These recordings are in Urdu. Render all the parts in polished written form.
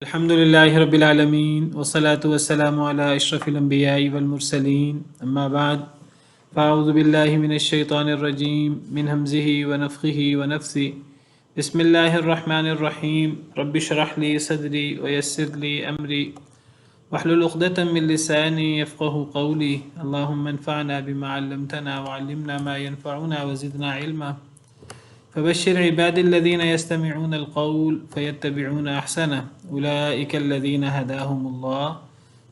الحمد لله رب العالمين والصلاة والسلام على أشرف الأنبياء والمرسلين أما بعد فأعوذ بالله من الشيطان الرجيم من همزه ونفخه ونفثه بسم الله الرحمن الرحيم رب اشرح لي صدري ويسر لي أمري واحلل عقدة من لساني يفقه قولي اللهم انفعنا بما علمتنا وعلمنا ما ينفعنا وزدنا علما فبشر عباد الذين يستمعون القول فيتبعون أحسنه أولئك الذين هداهم الله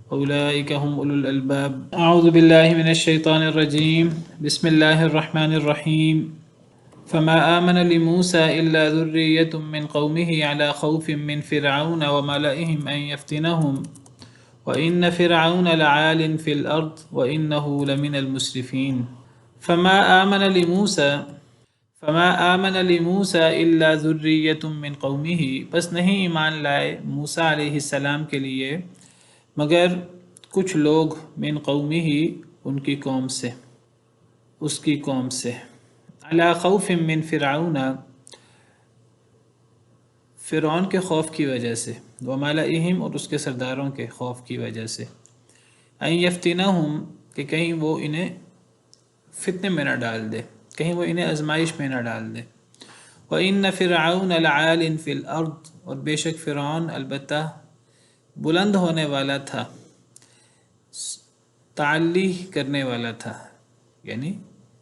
وأولئك هم أولو الألباب أعوذ بالله من الشيطان الرجيم بسم الله الرحمن الرحيم فما آمن لموسى إلا ذرية من قومه على خوف من فرعون وملئهم أن يفتنهم وإن فرعون لعال في الأرض وإنه لمن المسرفين فما آمن لموسى إلا ذرية من قومه بس نہیں ایمان لائے موسیٰ علیہ السلام کے لیے مگر کچھ لوگ من قومه ان کی قوم سے اس کی قوم سے علی خوف من فرعون فرعون کے خوف کی وجہ سے وملئہم اور اس کے سرداروں کے خوف کی وجہ سے ان یفتنہم کہ کہیں وہ انہیں فتنے میں نہ ڈال دے کہیں وہ انہیں آزمائش میں نہ ڈال دے وَإِنَّ فِرْعَوْنَ لَعَالٍ فِي الْأَرْضِ اور بے شک فرعون البتہ بلند ہونے والا تھا تعلی کرنے والا تھا یعنی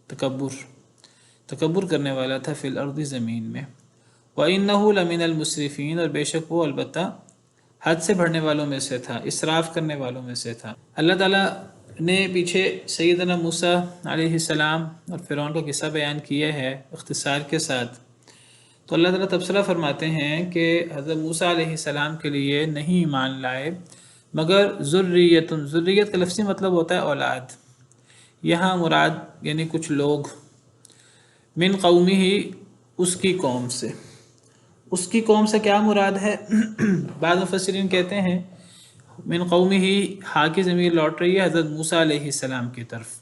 تکبر کرنے والا تھا فی الارض زمین میں وَإِنَّهُ لَمِنَ الْمُسْرِفِينَ اور بے شک وہ البتہ حد سے بڑھنے والوں میں سے تھا اسراف کرنے والوں میں سے تھا اللہ تعالیٰ نے پیچھے سیدنا موسیٰ علیہ السلام اور فرعون کا قصہ بیان کیا ہے اختصار کے ساتھ تو اللہ تعالیٰ تبصرہ فرماتے ہیں کہ حضرت موسیٰ علیہ السلام کے لیے نہیں ایمان لائے مگر ذریت کا لفظی مطلب ہوتا ہے اولاد یہاں مراد یعنی کچھ لوگ من قومی ہی اس کی قوم سے اس کی قوم سے کیا مراد ہے بعض مفسرین کہتے ہیں من قومی ہی ہا کی ضمیر لوٹ رہی ہے حضرت موسیٰ علیہ السلام کی طرف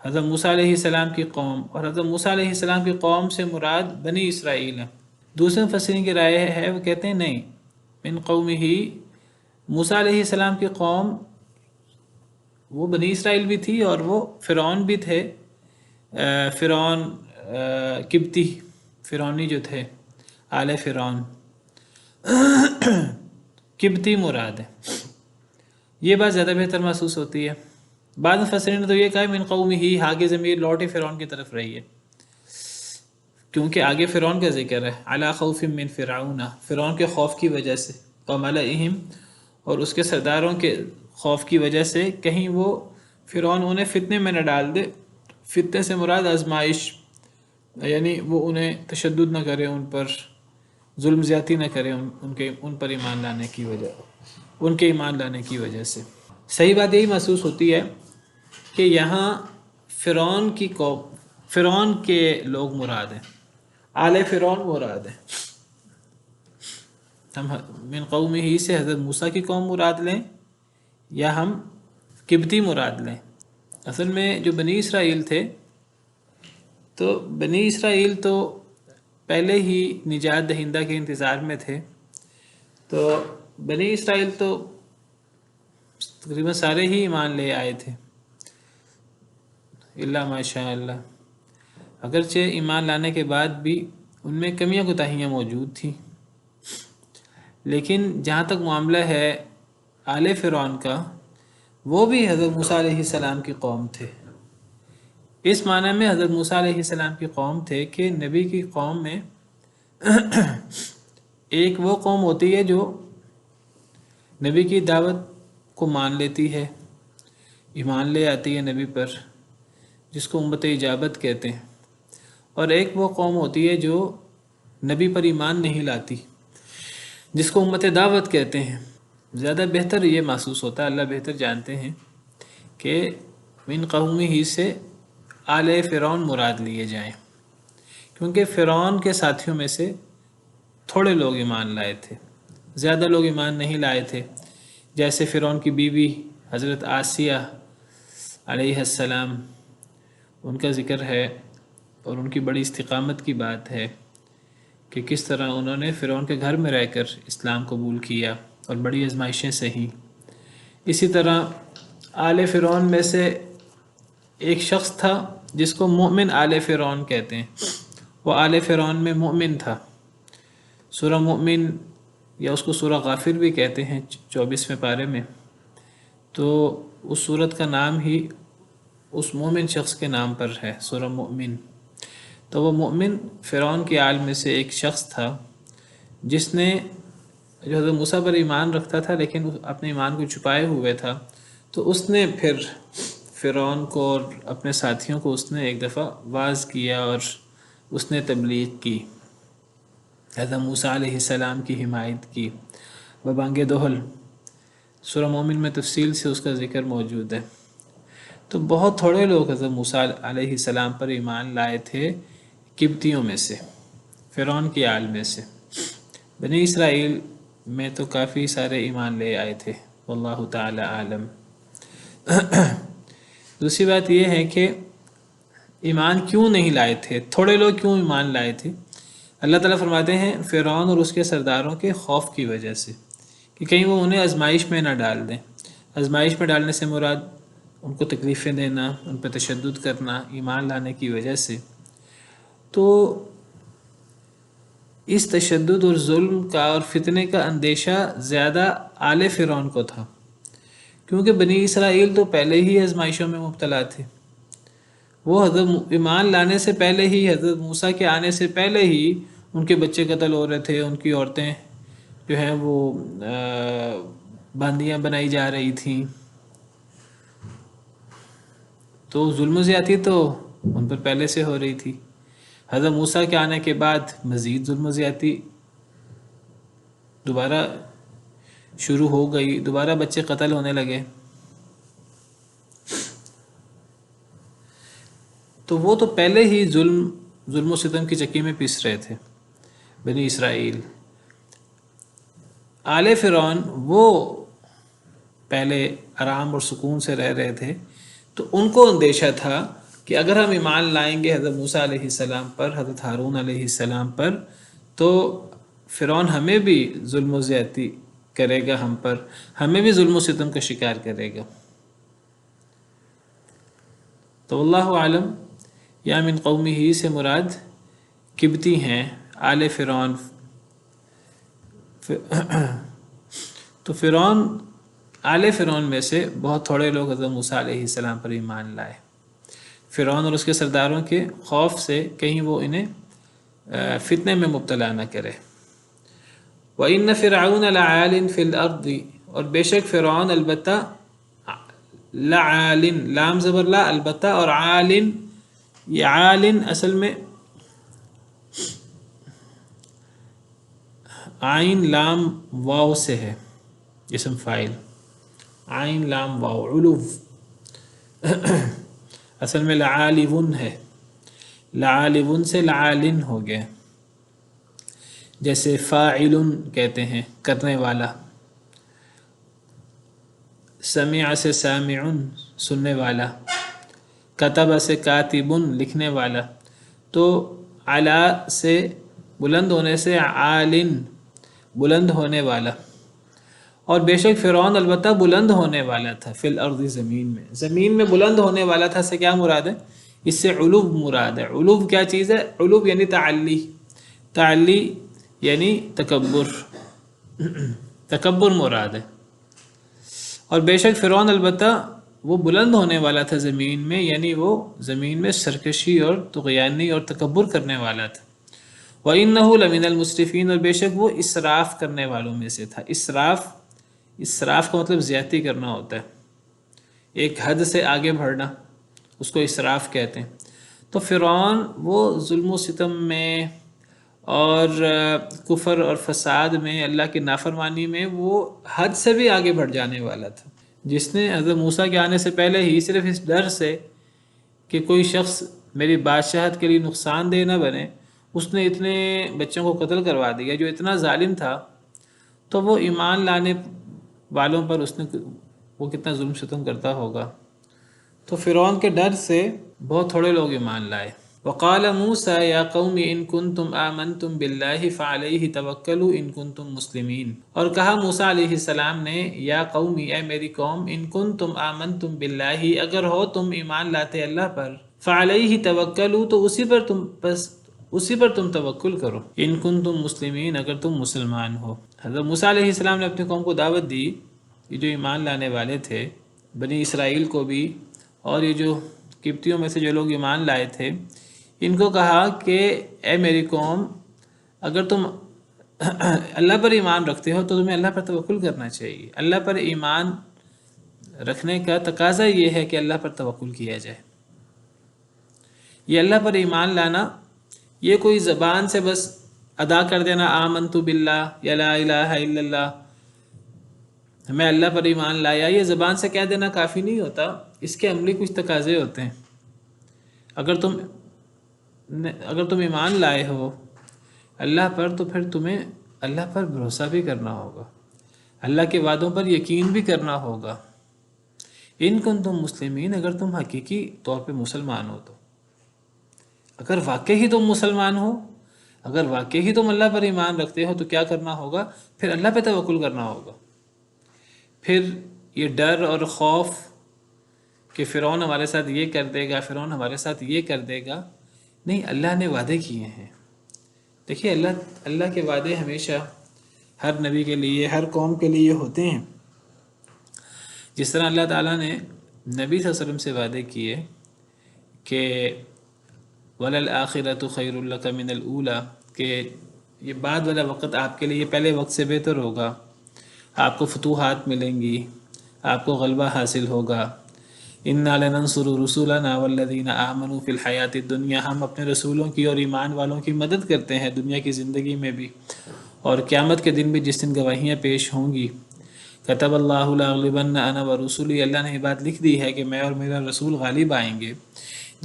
حضرت موسیٰ علیہ السلام کی قوم اور حضرت موسیٰ علیہ السلام کی قوم سے مراد بنی اسرائیل ہے دوسرے مفسرین کی رائے ہے وہ کہتے ہیں نہیں من قومی ہی موسیٰ علیہ السلام کی قوم وہ بنی اسرائیل بھی تھی اور وہ فرعون بھی تھے فرعون قبطی فرعونی جو تھے آل فرعون قبطی مراد ہے یہ بات زیادہ بہتر محسوس ہوتی ہے بعض مفسرین نے تو یہ کہا من قومی ہی آگے ضمیر لوٹی فرعون کی طرف رہی ہے کیونکہ آگے فرعون کا ذکر ہے علی خوف من فرعون فرعون کے خوف کی وجہ سے وملئہم اور اس کے سرداروں کے خوف کی وجہ سے کہیں وہ فرعون انہیں فتنے میں نہ ڈال دے فتنے سے مراد آزمائش یعنی وہ انہیں تشدد نہ کرے ان پر ظلم زیادتی نہ کرے ان پر ایمان لانے کی وجہ ان کے ایمان لانے کی وجہ سے صحیح بات یہی محسوس ہوتی ہے کہ یہاں فرعون کے لوگ مراد ہیں آل فرعون مراد ہیں ہم من قومی ہی سے حضرت موسیٰ کی قوم مراد لیں یا ہم قبطی مراد لیں اصل میں جو بنی اسرائیل تھے تو بنی اسرائیل تو پہلے ہی نجات دہندہ کے انتظار میں تھے تو بنی اسرائیل تو تقریباً سارے ہی ایمان لے آئے تھے اللہ ماشاء اللہ اگرچہ ایمان لانے کے بعد بھی ان میں کمیاں کوتاہیاں موجود تھیں لیکن جہاں تک معاملہ ہے آل فرعون کا وہ بھی حضرت موسیٰ علیہ السلام کی قوم تھے اس معنی میں حضرت موسیٰ علیہ السلام کی قوم تھے کہ نبی کی قوم میں ایک وہ قوم ہوتی ہے جو نبی کی دعوت کو مان لیتی ہے ایمان لے آتی ہے نبی پر جس کو امت اجابت کہتے ہیں اور ایک وہ قوم ہوتی ہے جو نبی پر ایمان نہیں لاتی جس کو امت دعوت کہتے ہیں زیادہ بہتر یہ محسوس ہوتا ہے اللہ بہتر جانتے ہیں کہ من قومی ہی سے آل فرعون مراد لیے جائیں کیونکہ فرعون کے ساتھیوں میں سے تھوڑے لوگ ایمان لائے تھے زیادہ لوگ ایمان نہیں لائے تھے جیسے فرعون کی بیوی حضرت آسیہ علیہ السلام ان کا ذکر ہے اور ان کی بڑی استقامت کی بات ہے کہ کس طرح انہوں نے فرعون کے گھر میں رہ کر اسلام قبول کیا اور بڑی آزمائشیں سہیں۔ اسی طرح آل فرعون میں سے ایک شخص تھا جس کو مؤمن آل فرعون کہتے ہیں، وہ آل فرعون میں مؤمن تھا۔ سورہ مؤمن یا اس کو سورہ غافر بھی کہتے ہیں 24ویں پارے میں، تو اس صورت کا نام ہی اس مومن شخص کے نام پر ہے، سورہ مؤمن۔ تو وہ مؤمن فرعون کے آل میں سے ایک شخص تھا جس نے جو حضرت موسیٰ پر ایمان رکھتا تھا لیکن اپنے ایمان کو چھپائے ہوئے تھا، تو اس نے پھر فرعون کو اور اپنے ساتھیوں کو اس نے ایک دفعہ واعظ کیا اور اس نے تبلیغ کی، حضرت موسیٰ علیہ السلام کی حمایت کی ببانگ دہل۔ سورہ مومن میں تفصیل سے اس کا ذکر موجود ہے۔ تو بہت تھوڑے لوگ حضرت موسیٰ علیہ السلام پر ایمان لائے تھے قبطیوں میں سے، فرعون کی آل میں سے۔ بنی اسرائیل میں تو کافی سارے ایمان لے آئے تھے، واللہ تعالی عالم۔ دوسری بات یہ ہے کہ ایمان کیوں نہیں لائے تھے، تھوڑے لوگ کیوں ایمان لائے تھے؟ اللہ تعالیٰ فرماتے ہیں فرعون اور اس کے سرداروں کے خوف کی وجہ سے، کہ کہیں وہ انہیں آزمائش میں نہ ڈال دیں۔ آزمائش میں ڈالنے سے مراد ان کو تکلیفیں دینا، ان پہ تشدد کرنا، ایمان لانے کی وجہ سے۔ تو اس تشدد اور ظلم کا اور فتنے کا اندیشہ زیادہ آل فرعون کو تھا، کیونکہ بنی اسرائیل تو پہلے ہی آزمائشوں میں مبتلا تھے۔ وہ حضرت ایمان لانے سے پہلے ہی، حضرت موسیٰ کے آنے سے پہلے ہی ان کے بچے قتل ہو رہے تھے، ان کی عورتیں جو ہیں وہ باندیاں بنائی جا رہی تھیں۔ تو ظلم و زیادتی تو ان پر پہلے سے ہو رہی تھی۔ حضرت موسیٰ کے آنے کے بعد مزید ظلم و زیادتی دوبارہ شروع ہو گئی، دوبارہ بچے قتل ہونے لگے۔ تو وہ تو پہلے ہی ظلم و ستم کی چکی میں پس رہے تھے بنی اسرائیل۔ آل فرعون وہ پہلے آرام اور سکون سے رہ رہے تھے، تو ان کو اندیشہ تھا کہ اگر ہم ایمان لائیں گے حضرت موسیٰ علیہ السلام پر، حضرت ہارون علیہ السلام پر، تو فرعون ہمیں بھی ظلم و زیادتی کرے گا، ہم پر ہمیں بھی ظلم و ستم کا شکار کرے گا۔ تو اللہ عالم، یا من قومہ سے مراد قبطی ہیں، آل فرعون۔ تو فرعون، آل فرعون میں سے بہت تھوڑے لوگ حضرت موسیٰ علیہ السلام پر ایمان لائے، فرعون اور اس کے سرداروں کے خوف سے کہیں وہ انہیں فتنے میں مبتلا نہ کرے۔ وَإِنَّ فِرْعَوْنَ لَعَالٍ فِي الْأَرْضِ، اور بے شک فرعون البتہ لعالٍ، لام زبر لا، البتہ، اور عالٍ، یہ عالٍ اصل میں عین لام واو سے ہے، اسم فاعل، عین لام واو، علو، اصل میں لعالون ہے، لعالون سے لعالن ہو گیا، جیسے فاعل کہتے ہیں کرنے والا، سمع سے سامعن سننے والا، کتب سے کاتبن لکھنے والا۔ تو علا سے بلند ہونے سے عالن بلند ہونے والا، اور بے شک فرعون البتہ بلند ہونے والا تھا، فی الارض زمین میں بلند ہونے والا تھا۔ سے کیا مراد ہے؟ اس سے علو مراد ہے۔ علو کیا چیز ہے؟ علو یعنی تعلی، تعلی یعنی تکبر، تکبر مراد ہے۔ اور بے شک فرعون البتہ وہ بلند ہونے والا تھا زمین میں، یعنی وہ زمین میں سرکشی اور طغیانی اور تکبر کرنے والا تھا۔ وَإِنَّهُ لَمِنَ الْمُسْرِفِينَ، اور بے شک وہ اسراف کرنے والوں میں سے تھا۔ اسراف کا مطلب زیادتی کرنا ہوتا ہے، ایک حد سے آگے بڑھنا، اس کو اسراف کہتے ہیں۔ تو فرعون وہ ظلم و ستم میں اور کفر اور فساد میں، اللہ کی نافرمانی میں، وہ حد سے بھی آگے بڑھ جانے والا تھا، جس نے حضرت موسیٰ کے آنے سے پہلے ہی صرف اس ڈر سے کہ کوئی شخص میری بادشاہت کے لیے نقصان دہ نہ بنے، اس نے اتنے بچوں کو قتل کروا دیا، جو اتنا ظالم تھا۔ تو وہ ایمان لانے والوں پر اس نے وہ کتنا ظلم ستم کرتا ہوگا۔ تو فرعون کے ڈر سے بہت تھوڑے لوگ ایمان لائے۔ وقال موسیٰ یا قوم ان کنتم آمنتم باللہ فعلیہ توکلوا ان کنتم مسلمین، اور کہا موسیٰ علیہ السلام نے یا قومی اے میری قوم ان کنتم آمنتم باللہ اگر ہو تم ایمان لاتے اللہ پر، فعلیہ توکلوا تو اسی پر تم توکل کرو، ان کنتم مسلمین اگر تم مسلمان ہو۔ حضرت موسیٰ علیہ السلام نے اپنی قوم کو دعوت دی، یہ جو ایمان لانے والے تھے بنی اسرائیل کو بھی، اور یہ جو قبطیوں میں سے جو لوگ ایمان لائے تھے ان کو کہا کہ اے میری قوم اگر تم اللہ پر ایمان رکھتے ہو تو تمہیں اللہ پر توکل کرنا چاہیے۔ اللہ پر ایمان رکھنے کا تقاضا یہ ہے کہ اللہ پر توکل کیا جائے۔ یہ اللہ پر ایمان لانا یہ کوئی زبان سے بس ادا کر دینا آمنت باللہ یا لا الہ الا اللہ، میں اللہ پر ایمان لایا، یہ زبان سے کہہ دینا کافی نہیں ہوتا، اس کے عملی کچھ تقاضے ہوتے ہیں۔ اگر تم ایمان لائے ہو اللہ پر تو پھر تمہیں اللہ پر بھروسہ بھی کرنا ہوگا، اللہ کے وعدوں پر یقین بھی کرنا ہوگا۔ ان کنتم مسلمین اگر تم حقیقی طور پہ مسلمان ہو تو، اگر واقعی ہی تم مسلمان ہو، اگر واقعی ہی تم اللہ پر ایمان رکھتے ہو تو کیا کرنا ہوگا؟ پھر اللہ پہ توکل کرنا ہوگا۔ پھر یہ ڈر اور خوف کہ فرعون ہمارے ساتھ یہ کر دے گا، فرعون ہمارے ساتھ یہ کر دے گا، نہیں، اللہ نے وعدے کیے ہیں۔ دیکھیے اللہ کے وعدے ہمیشہ ہر نبی کے لیے، ہر قوم کے لیے ہوتے ہیں۔ جس طرح اللہ تعالیٰ نے نبی صلی اللہ علیہ وسلم سے وعدے کیے کہ وَلَلْآخِرَةُ خَيْرٌ لَكَ مِنَ الْأُولَى، کہ یہ بعد والا وقت آپ کے لیے پہلے وقت سے بہتر ہوگا، آپ کو فتوحات ملیں گی، آپ کو غلبہ حاصل ہوگا۔ اِنَّا لَنَنصُرُ رُسُولَنَا وَالَّذِينَ آمَنُوا فِي الْحَيَاةِ الدُّنْيَا، ہم اپنے رسولوں کی اور ایمان والوں کی مدد کرتے ہیں دنیا کی زندگی میں بھی اور قیامت کے دن بھی، جس دن گواہیاں پیش ہوں گی۔ كَتَبَ اللَّهُ لَأَغْلِبَنَّ أَنَا وَرُسُولِي، اللہ نے یہ بات لکھ دی ہے کہ میں اور میرا رسول غالب آئیں گے۔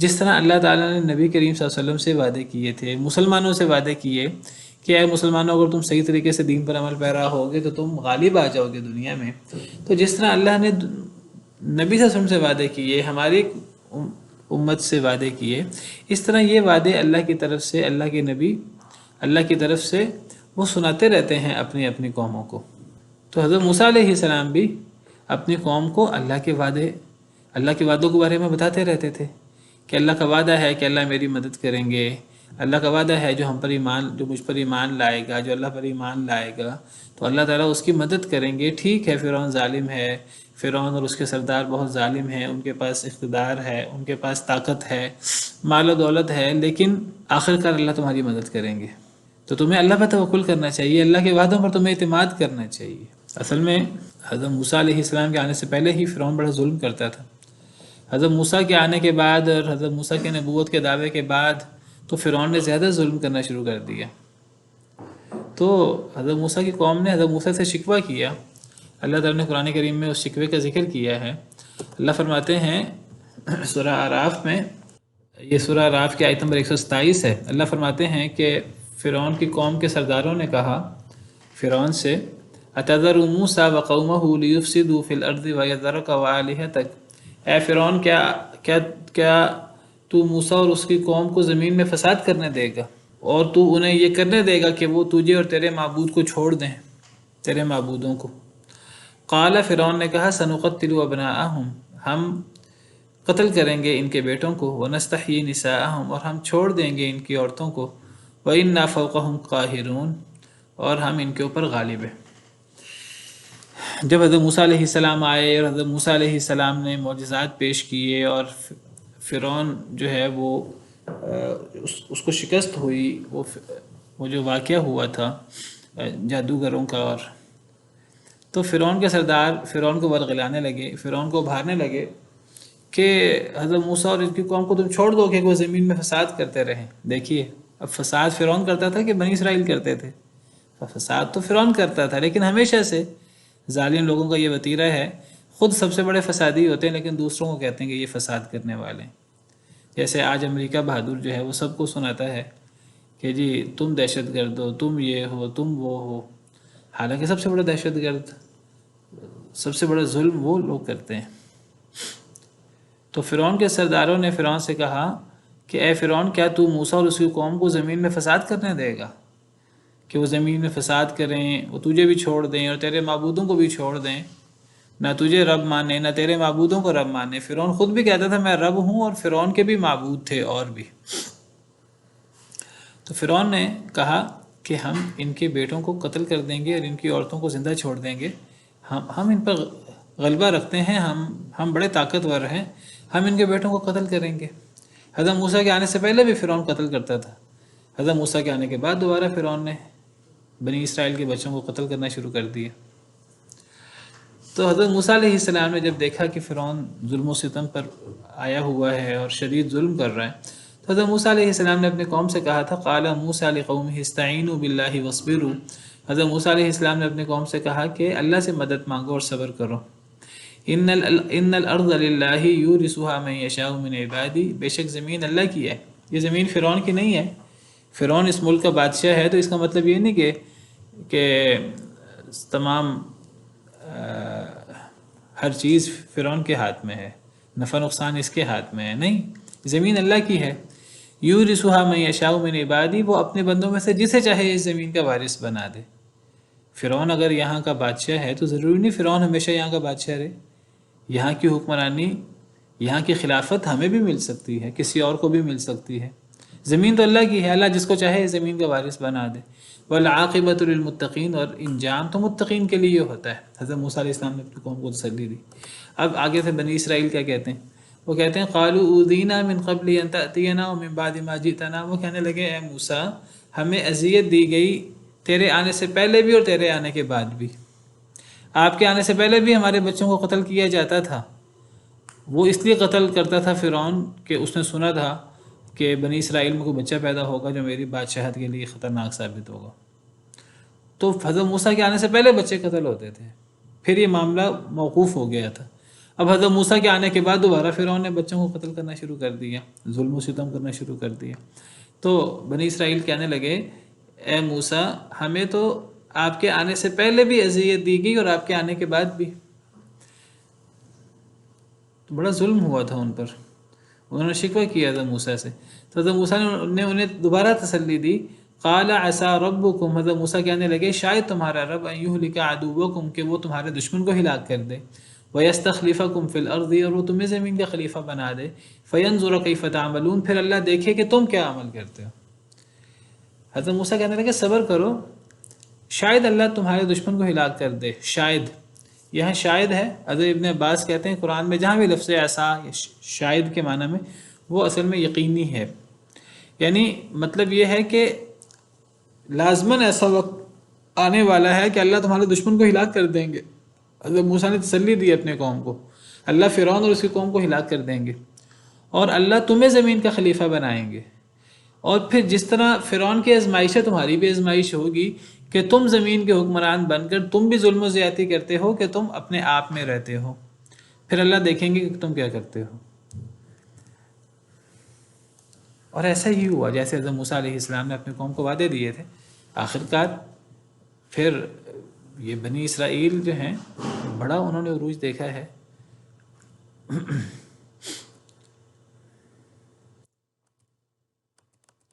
جس طرح اللہ تعالیٰ نے نبی کریم صلی اللہ علیہ وسلم سے وعدے کیے تھے، مسلمانوں سے وعدے کیے کہ اے مسلمانوں اگر تم صحیح طریقے سے دین پر عمل پیرا ہوگے تو تم غالب آ جاؤ گے دنیا میں، تو جس طرح اللہ نے نبی صلی اللہ علیہ وسلم سے وعدے کیے، ہماری امت سے وعدے کیے، اس طرح یہ وعدے اللہ کی طرف سے، اللہ کے نبی اللہ کی طرف سے وہ سناتے رہتے ہیں اپنی اپنی قوموں کو۔ تو حضرت موسیٰ علیہ السلام بھی اپنی قوم کو اللہ کے وعدوں کے بارے میں بتاتے رہتے تھے کہ اللہ کا وعدہ ہے کہ اللہ میری مدد کریں گے، اللہ کا وعدہ ہے جو مجھ پر ایمان لائے گا، جو اللہ پر ایمان لائے گا تو اللہ تعالیٰ اس کی مدد کریں گے۔ ٹھیک ہے فرعون ظالم ہے، فرعون اور اس کے سردار بہت ظالم ہیں، ان کے پاس اقتدار ہے، ان کے پاس طاقت ہے، مال و دولت ہے، لیکن آخرکار اللہ تمہاری مدد کریں گے۔ تو تمہیں اللہ پر توکل کرنا چاہیے، اللہ کے وعدوں پر تمہیں اعتماد کرنا چاہیے۔ اصل میں حضرت موسیٰ علیہ السلام کے آنے سے پہلے ہی فرعون بڑا ظلم کرتا تھا۔ حضرت موسیٰ کے آنے کے بعد اور حضرت موسیٰ کے نبوت کے دعوے کے بعد تو فرعون نے زیادہ ظلم کرنا شروع کر دیا۔ تو حضرت موسیٰ کی قوم نے حضرت موسیٰ سے شکوہ کیا، اللہ تعالیٰ نے قرآن کریم میں اس شکوے کا ذکر کیا ہے۔ اللہ فرماتے ہیں سورہ اعراف میں، یہ سورہ اعراف کی آیت نمبر 127 ہے، اللہ فرماتے ہیں کہ فرعون کی قوم کے سرداروں نے کہا فرعون سے أَتَذَرُ مُوسَى وَقَوْمَهُ لِيُفْسِدُوا فِي الْأَرْضِ وَيَذَرَكَ وَآلِهَتَكَ، اے فرعون کیا تو موسیٰ اور اس کی قوم کو زمین میں فساد کرنے دے گا اور تو انہیں یہ کرنے دے گا کہ وہ تجھے اور تیرے معبود کو چھوڑ دیں، تیرے معبودوں کو۔ قال، فرعون نے کہا سَنُقَتِّلُ أَبْنَاءَهُمْ، ہم قتل کریں گے ان کے بیٹوں کو، وَنَسْتَحْيِي نِسَاءَهُمْ، اور ہم چھوڑ دیں گے ان کی عورتوں کو، وَإِنَّا فَوْقَهُمْ قَاهِرُونَ، اور ہم ان کے اوپر غالب ہیں۔ جب حضرت موسیٰ علیہ السلام آئے اور حضرت موسیٰ علیہ السلام نے معجزات پیش کیے اور فرعون جو ہے وہ اس کو شکست ہوئی، وہ جو واقعہ ہوا تھا جادوگروں کا، اور تو فرعون کے سردار فرعون کو ورغلانے لگے، فرعون کو ابھارنے لگے کہ حضرت موسیٰ اور ان کی قوم کو تم چھوڑ دو کہ وہ زمین میں فساد کرتے رہیں۔ دیکھیے اب فساد فرعون کرتا تھا کہ بنی اسرائیل کرتے تھے؟ فساد تو فرعون کرتا تھا، لیکن ہمیشہ سے ظالم لوگوں کا یہ وتیرہ ہے، خود سب سے بڑے فسادی ہوتے ہیں لیکن دوسروں کو کہتے ہیں کہ یہ فساد کرنے والے ہیں۔ جیسے آج امریکہ بہادر جو ہے وہ سب کو سناتا ہے کہ جی تم دہشت گرد ہو، تم یہ ہو، تم وہ ہو، حالانکہ سب سے بڑا دہشت گرد، سب سے بڑا ظلم وہ لوگ کرتے ہیں۔ تو فرعون کے سرداروں نے فرعون سے کہا کہ اے فرعون کیا تو موسیٰ اور اس کی قوم کو زمین میں فساد کرنے دے گا، کہ وہ زمین میں فساد کریں، وہ تجھے بھی چھوڑ دیں اور تیرے معبودوں کو بھی چھوڑ دیں، نہ تجھے رب مانے نہ تیرے معبودوں کو رب مانے۔ فرعون خود بھی کہتا تھا میں رب ہوں، اور فرعون کے بھی معبود تھے اور بھی۔ تو فرعون نے کہا کہ ہم ان کے بیٹوں کو قتل کر دیں گے اور ان کی عورتوں کو زندہ چھوڑ دیں گے، ہم ان پر غلبہ رکھتے ہیں، ہم بڑے طاقتور ہیں، ہم ان کے بیٹوں کو قتل کریں گے۔ حضرت موسیٰ کے آنے سے پہلے بھی فرعون قتل کرتا تھا، حضرت موسیٰ کے آنے کے بعد دوبارہ فرعون نے بنی اسرائیل کے بچوں کو قتل کرنا شروع کر دیا۔ تو حضرت موسیٰ علیہ السلام نے جب دیکھا کہ فرعون ظلم و ستم پر آیا ہوا ہے اور شدید ظلم کر رہا ہے، تو حضرت موسیٰ علیہ السلام نے اپنے قوم سے کہا تھا قال موسیٰ لقومہ استعینوا باللہ واصبروا، حضرت موسیٰ علیہ السلام نے اپنے قوم سے کہا کہ اللہ سے مدد مانگو اور صبر کرو۔ ان الارض للہ یورثها من یشاء من عبادی، بے شک زمین اللہ کی ہے، یہ زمین فرعون کی نہیں ہے۔ فرعون اس ملک کا بادشاہ ہے، تو اس کا مطلب یہ نہیں کہ تمام ہر چیز فرعون کے ہاتھ میں ہے، نفع نقصان اس کے ہاتھ میں ہے، نہیں، زمین اللہ کی ہے۔ یورثها من یشاء من عبادی، وہ اپنے بندوں میں سے جسے چاہے اس زمین کا وارث بنا دے۔ فرعون اگر یہاں کا بادشاہ ہے تو ضروری نہیں فرعون ہمیشہ یہاں کا بادشاہ رہے، یہاں کی حکمرانی، یہاں کی خلافت ہمیں بھی مل سکتی ہے، کسی اور کو بھی مل سکتی ہے۔ زمین تو اللہ کی ہے، اللہ جس کو چاہے زمین کا وارث بنا دے۔ والعاقبۃ للمتقین، اور انجام تو متقین کے لیے ہوتا ہے۔ حضرت موسیٰ علیہ السلام نے اپنی قوم کو تسلی دی۔ اب آگے سے بنی اسرائیل کیا کہتے ہیں؟ وہ کہتے ہیں قالوا اوذینا من قبل ان تأتینا ومن بعد ما جئتنا، وہ کہنے لگے اے موسیٰ ہمیں اذیت دی گئی تیرے آنے سے پہلے بھی اور تیرے آنے کے بعد بھی۔ آپ کے آنے سے پہلے بھی ہمارے بچوں کو قتل کیا جاتا تھا۔ وہ اس لیے قتل کرتا تھا فرعون کہ اس نے سنا تھا کہ بنی اسرائیل میں کوئی بچہ پیدا ہوگا جو میری بادشاہت کے لیے خطرناک ثابت ہوگا۔ تو حضرت موسیٰ کے آنے سے پہلے بچے قتل ہوتے تھے، پھر یہ معاملہ موقوف ہو گیا تھا۔ اب حضرت موسیٰ کے آنے کے بعد دوبارہ فرعون نے بچوں کو قتل کرنا شروع کر دیا، ظلم و ستم کرنا شروع کر دیا۔ تو بنی اسرائیل کہنے لگے اے موسیٰ ہمیں تو آپ کے آنے سے پہلے بھی اذیت دی گئی اور آپ کے آنے کے بعد بھی۔ تو بڑا ظلم ہوا تھا ان پر، انہوں نے شکوہ کیا حضرت موسیٰ سے۔ تو حضرت موسیٰ نے انہیں دوبارہ تسلی دی۔ قال عسى ربكم، حضرت موسیٰ کہنے لگے شاید تمہارا رب ان يهلك عدوكم، کہ وہ تمہارے دشمن کو ہلاک کر دے، ويستخلفكم في الارض، اور وہ تمہیں زمین کا خلیفہ بنا دے، فينظر كيف تعملون، پھر اللہ دیکھے کہ تم کیا عمل کرتے ہو۔ حضرت موسیٰ کہنے لگے صبر کرو، شاید اللہ تمہارے دشمن کو ہلاک کر دے، شاید، یہاں شاید ہے۔ حضرت ابن عباس کہتے ہیں قرآن میں جہاں بھی لفظ عصا شاید کے معنی میں، وہ اصل میں یقینی ہے، یعنی مطلب یہ ہے کہ لازماً ایسا وقت آنے والا ہے کہ اللہ تمہارے دشمن کو ہلاک کر دیں گے۔ حضرت موسیٰ نے تسلی دی اپنے قوم کو، اللہ فرعون اور اس کی قوم کو ہلاک کر دیں گے اور اللہ تمہیں زمین کا خلیفہ بنائیں گے۔ اور پھر جس طرح فرعون کی آزمائش ہے تمہاری بھی آزمائش ہوگی کہ تم زمین کے حکمران بن کر تم بھی ظلم و زیادتی کرتے ہو کہ تم اپنے آپ میں رہتے ہو، پھر اللہ دیکھیں گے کہ تم کیا کرتے ہو۔ اور ایسا ہی ہوا جیسے حضرت موسیٰ علیہ السلام نے اپنے قوم کو وعدے دیے تھے۔ آخرکار پھر یہ بنی اسرائیل جو ہیں بڑا انہوں نے عروج دیکھا ہے۔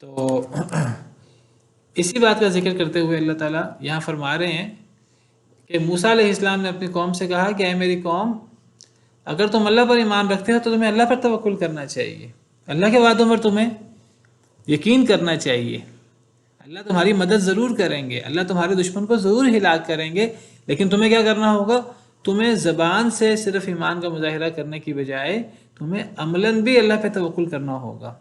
تو اسی بات کا ذکر کرتے ہوئے اللہ تعالیٰ یہاں فرما رہے ہیں کہ موسیٰ علیہ السلام نے اپنی قوم سے کہا کہ اے میری قوم اگر تم اللہ پر ایمان رکھتے ہو تو تمہیں اللہ پر توکل کرنا چاہیے، اللہ کے وعدوں پر تمہیں یقین کرنا چاہیے۔ اللہ تمہاری مدد ضرور کریں گے، اللہ تمہارے دشمن کو ضرور ہلاک کریں گے، لیکن تمہیں کیا کرنا ہوگا؟ تمہیں زبان سے صرف ایمان کا مظاہرہ کرنے کی بجائے تمہیں عملاً بھی اللہ پہ توکل کرنا ہوگا۔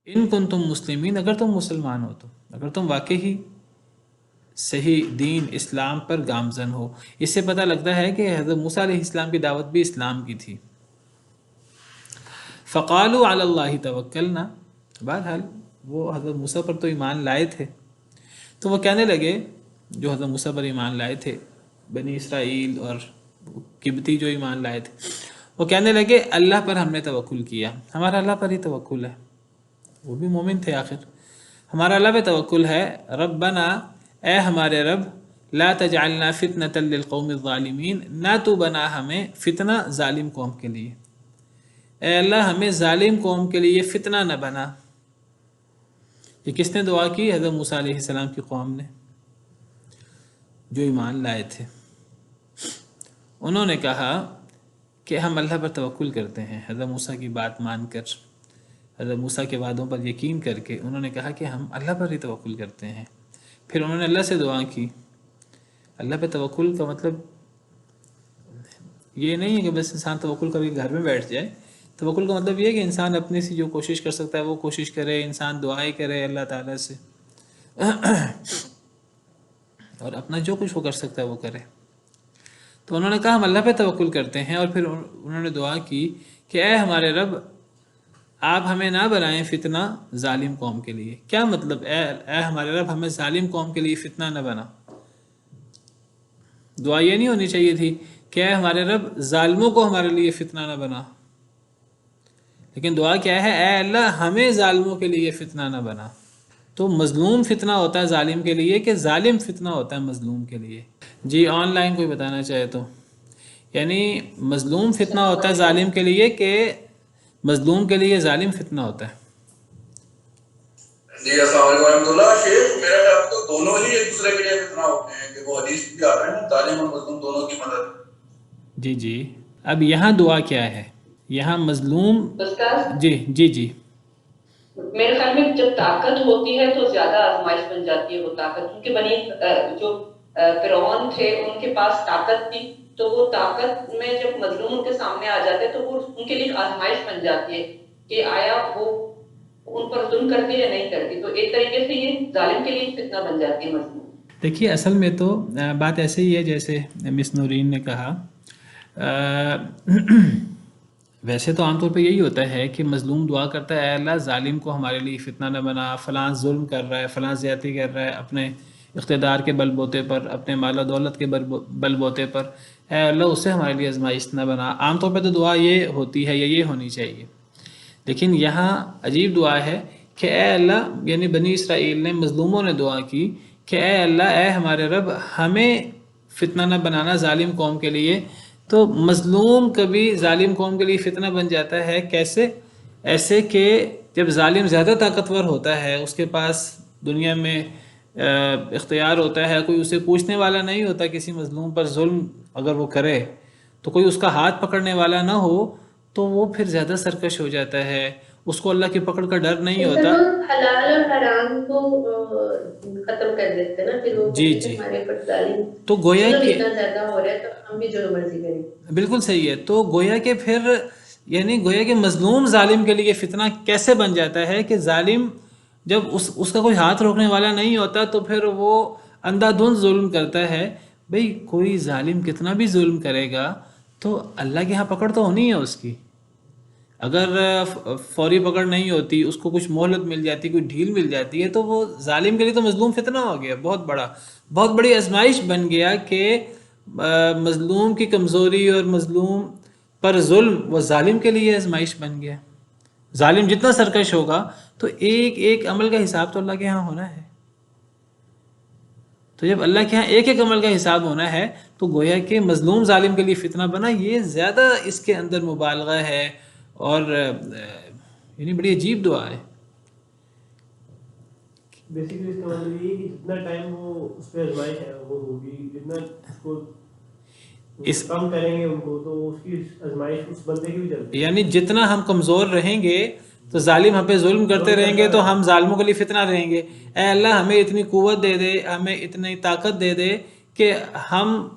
ان کنتم مسلمین، اگر تم مسلمان ہو تو، اگر تم واقعی صحیح دین اسلام پر گامزن ہو۔ اس سے پتہ لگتا ہے کہ حضرت موسیٰ علیہ السلام کی دعوت بھی اسلام کی تھی۔ فقالوا علی اللہ توکلنا، بہرحال وہ حضرت موسیٰ پر تو ایمان لائے تھے، تو وہ کہنے لگے جو حضرت موسیٰ پر ایمان لائے تھے، بنی اسرائیل اور قبطی جو ایمان لائے تھے، وہ کہنے لگے اللہ پر ہم نے توکل کیا، ہمارا اللہ پر ہی توکل ہے، وہ بھی مومن تھے آخر، ہمارا اللہ پہ توکل ہے۔ ربنا، اے ہمارے رب، لا تجعلنا فتنة للقوم الظالمین، نہ تو بنا ہمیں فتنہ ظالم قوم کے لیے۔ اے اللہ ہمیں ظالم قوم کے لیے فتنہ نہ بنا۔ یہ کس نے دعا کی؟ حضرت موسیٰ علیہ السلام کی قوم نے، جو ایمان لائے تھے۔ انہوں نے کہا کہ ہم اللہ پر توکل کرتے ہیں، حضرت موسیٰ کی بات مان کر، حضرت موسیٰ کے وعدوں پر یقین کر کے انہوں نے کہا کہ ہم اللہ پر ہی توکل کرتے ہیں۔ پھر انہوں نے اللہ سے دعا کی۔ اللہ پہ توکل کا مطلب یہ نہیں ہے کہ بس انسان توکل کر کے گھر میں بیٹھ جائے۔ توکل کا مطلب یہ ہے کہ انسان اپنے سے جو کوشش کر سکتا ہے وہ کوشش کرے، انسان دعائیں کرے اللہ تعالیٰ سے، اور اپنا جو کچھ وہ کر سکتا ہے وہ کرے۔ تو انہوں نے کہا ہم اللہ پہ توکل کرتے ہیں، اور پھر انہوں نے دعا کی کہ اے ہمارے رب آپ ہمیں نہ بنائیں فتنہ ظالم قوم کے لیے۔ کیا مطلب؟ اے ہمارے رب ہمیں ظالم قوم کے لیے فتنہ نہ بنا۔ دعا یہ نہیں ہونی چاہیے تھی کہ اے ہمارے رب ظالموں کو ہمارے لیے فتنہ نہ بنا، لیکن دعا کیا ہے؟ اے اللہ ہمیں ظالموں کے لیے فتنہ نہ بنا۔ تو مظلوم فتنہ ہوتا ہے ظالم کے لیے کہ ظالم فتنہ ہوتا ہے مظلوم کے لیے؟ جی آن لائن کوئی بتانا چاہے تو، یعنی مظلوم فتنہ ہوتا ہے ظالم کے لیے کہ مظلوم کے لیے ظالم فتنہ ہوتا ہے؟ جی السلام علیکم ورحمۃ اللہ۔ شیخ میرا خیال تو دونوں ہی ایک دوسرے کے لیے فتنہ ہوتے ہیں، کہ وہ حدیث بھی آ رہا ہے نا، ظالم اور مظلوم دونوں کی مدد۔ جی جی، اب یہاں دعا کیا ہے؟ یہاں مظلوم، استاد جی جی جی، میرے خیال میں جب طاقت ہوتی ہے تو زیادہ آزمائش بن جاتی ہے وہ طاقت، کیونکہ بنی جو فرعون تھے ان کے پاس طاقت تھی، تو وہ طاقت میں جب مظلوم ان کے سامنے آ جاتے تو وہ ان کے لیے آزمائش بن جاتی ہے کہ آیا وہ ان پر ظلم کرتی یا نہیں کرتی، تو ایک طریقے سے یہ ظالم کے لیے فتنہ بن جاتی ہے مظلوم۔ دیکھیے اصل میں تو بات ایسے ہی ہے جیسے مس نورین نے کہا، ویسے تو عام طور پہ یہی ہوتا ہے کہ مظلوم دعا کرتا ہے اے اللہ ظالم کو ہمارے لیے فتنہ نہ بنا، فلاں ظلم کر رہا ہے، فلاں زیادتی کر رہا ہے اپنے اقتدار کے بل بوتے پر، اپنے مال و دولت کے بل بوتے پر، اے اللہ اسے ہمارے لیے آزمائش نہ بنا۔ عام طور پہ تو دعا یہ ہوتی ہے یا یہ ہونی چاہیے، لیکن یہاں عجیب دعا ہے کہ اے اللہ، یعنی بنی اسرائیل نے، مظلوموں نے دعا کی کہ اے اللہ اے ہمارے رب ہمیں فتنہ نہ بنانا ظالم قوم کے لیے۔ تو مظلوم کبھی ظالم قوم کے لیے فتنہ بن جاتا ہے کیسے؟ ایسے کہ جب ظالم زیادہ طاقتور ہوتا ہے، اس کے پاس دنیا میں اختیار ہوتا ہے، کوئی اسے پوچھنے والا نہیں ہوتا، کسی مظلوم پر ظلم اگر وہ کرے تو کوئی اس کا ہاتھ پکڑنے والا نہ ہو، تو وہ پھر زیادہ سرکش ہو جاتا ہے، اس کو اللہ کی پکڑ کا ڈر نہیں ہوتا۔ حلال اور حرام کو ختم کر دیتے ہیں نا، پھر وہ جی جی، ہمارے اوپر ظالم تو گویا کہ اتنا زیادہ ہو رہا ہے تو ہم بھی جو مرضی کریں۔ بالکل صحیح ہے، تو گویا کہ پھر یعنی گویا کہ مظلوم ظالم کے لیے فتنہ کیسے بن جاتا ہے کہ ظالم جب اس کا کوئی ہاتھ روکنے والا نہیں ہوتا تو پھر وہ اندھا دھند ظلم کرتا ہے۔ بھئی کوئی ظالم کتنا بھی ظلم کرے گا تو اللہ کے ہاں پکڑ تو ہونی ہے اس کی، اگر فوری پکڑ نہیں ہوتی، اس کو کچھ مہلت مل جاتی، کوئی ڈھیل مل جاتی ہے، تو وہ ظالم کے لیے تو مظلوم فتنہ ہو گیا، بہت بڑی آزمائش بن گیا کہ مظلوم کی کمزوری اور مظلوم پر ظلم وہ ظالم کے لیے آزمائش بن گیا۔ ظالم جتنا سرکش ہوگا تو ایک ایک عمل کا حساب تو اللہ کے ہاں ہونا ہے، تو جب اللہ کے ہاں ایک ایک عمل کا حساب ہونا ہے تو گویا کہ مظلوم ظالم کے لیے فتنہ بنا، یہ زیادہ اس کے اندر مبالغہ ہے، اور یعنی بڑی عجیب دعا ہے۔ بیسیکلی اس کا مطلب یہ ہے کہ جتنا ٹائم وہ اس پہ آزمائش ہے وہ ہوگی، جتنا اس کو کم کریں گے ان کو، تو اس کی آزمائش اس بندے کی بھی چلتی ہے، یعنی جتنا ہم کمزور رہیں گے تو ظالم ہم پہ ظلم کرتے رہیں گے تو ہم ظالموں کے لیے فتنہ رہیں گے۔ اے اللہ ہمیں اتنی قوت دے دے، ہمیں اتنی طاقت دے دے کہ ہم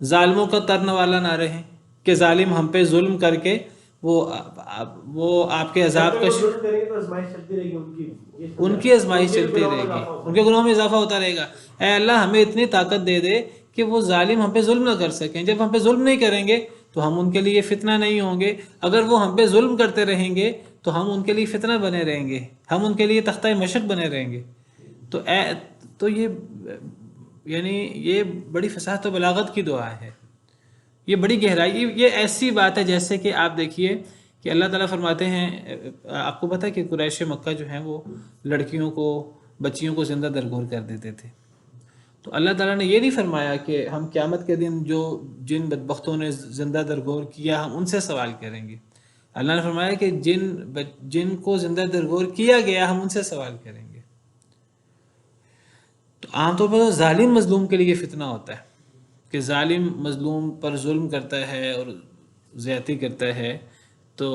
ظالموں کا ترنے والا نہ رہیں، کہ ظالم ہم پہ ظلم کر کے وہ آپ کے عذاب کا کریں گے تو آزمائش چلتی رہے گی، ان کی آزمائش چلتی رہے گی، ان کے گناہوں میں اضافہ ہوتا رہے گا۔ اے اللہ ہمیں اتنی طاقت دے دے کہ وہ ظالم ہم پہ ظلم نہ کر سکیں، جب ہم پہ ظلم نہیں کریں گے تو ہم ان کے لیے فتنہ نہیں ہوں گے، اگر وہ ہم پہ ظلم کرتے رہیں گے تو ہم ان کے لیے فتنہ بنے رہیں گے، ہم ان کے لیے تختہ مشق بنے رہیں گے۔ تو یہ یعنی یہ بڑی فصاحت و بلاغت کی دعا ہے، یہ بڑی گہرائی، یہ ایسی بات ہے جیسے کہ آپ دیکھیے کہ اللہ تعالیٰ فرماتے ہیں، آپ کو پتہ ہے کہ قریش مکہ جو ہیں وہ لڑکیوں کو، بچیوں کو زندہ درگور کر دیتے تھے، تو اللہ تعالیٰ نے یہ نہیں فرمایا کہ ہم قیامت کے دن جو جن بدبختوں نے زندہ درگور کیا ہم ان سے سوال کریں گے، اللہ نے فرمایا کہ جن کو زندہ درگور کیا گیا ہم ان سے سوال کریں گے. تو عام طور پر ظالم مظلوم کے لیے فتنہ ہوتا ہے کہ ظالم مظلوم پر ظلم کرتا ہے اور زیادتی کرتا ہے تو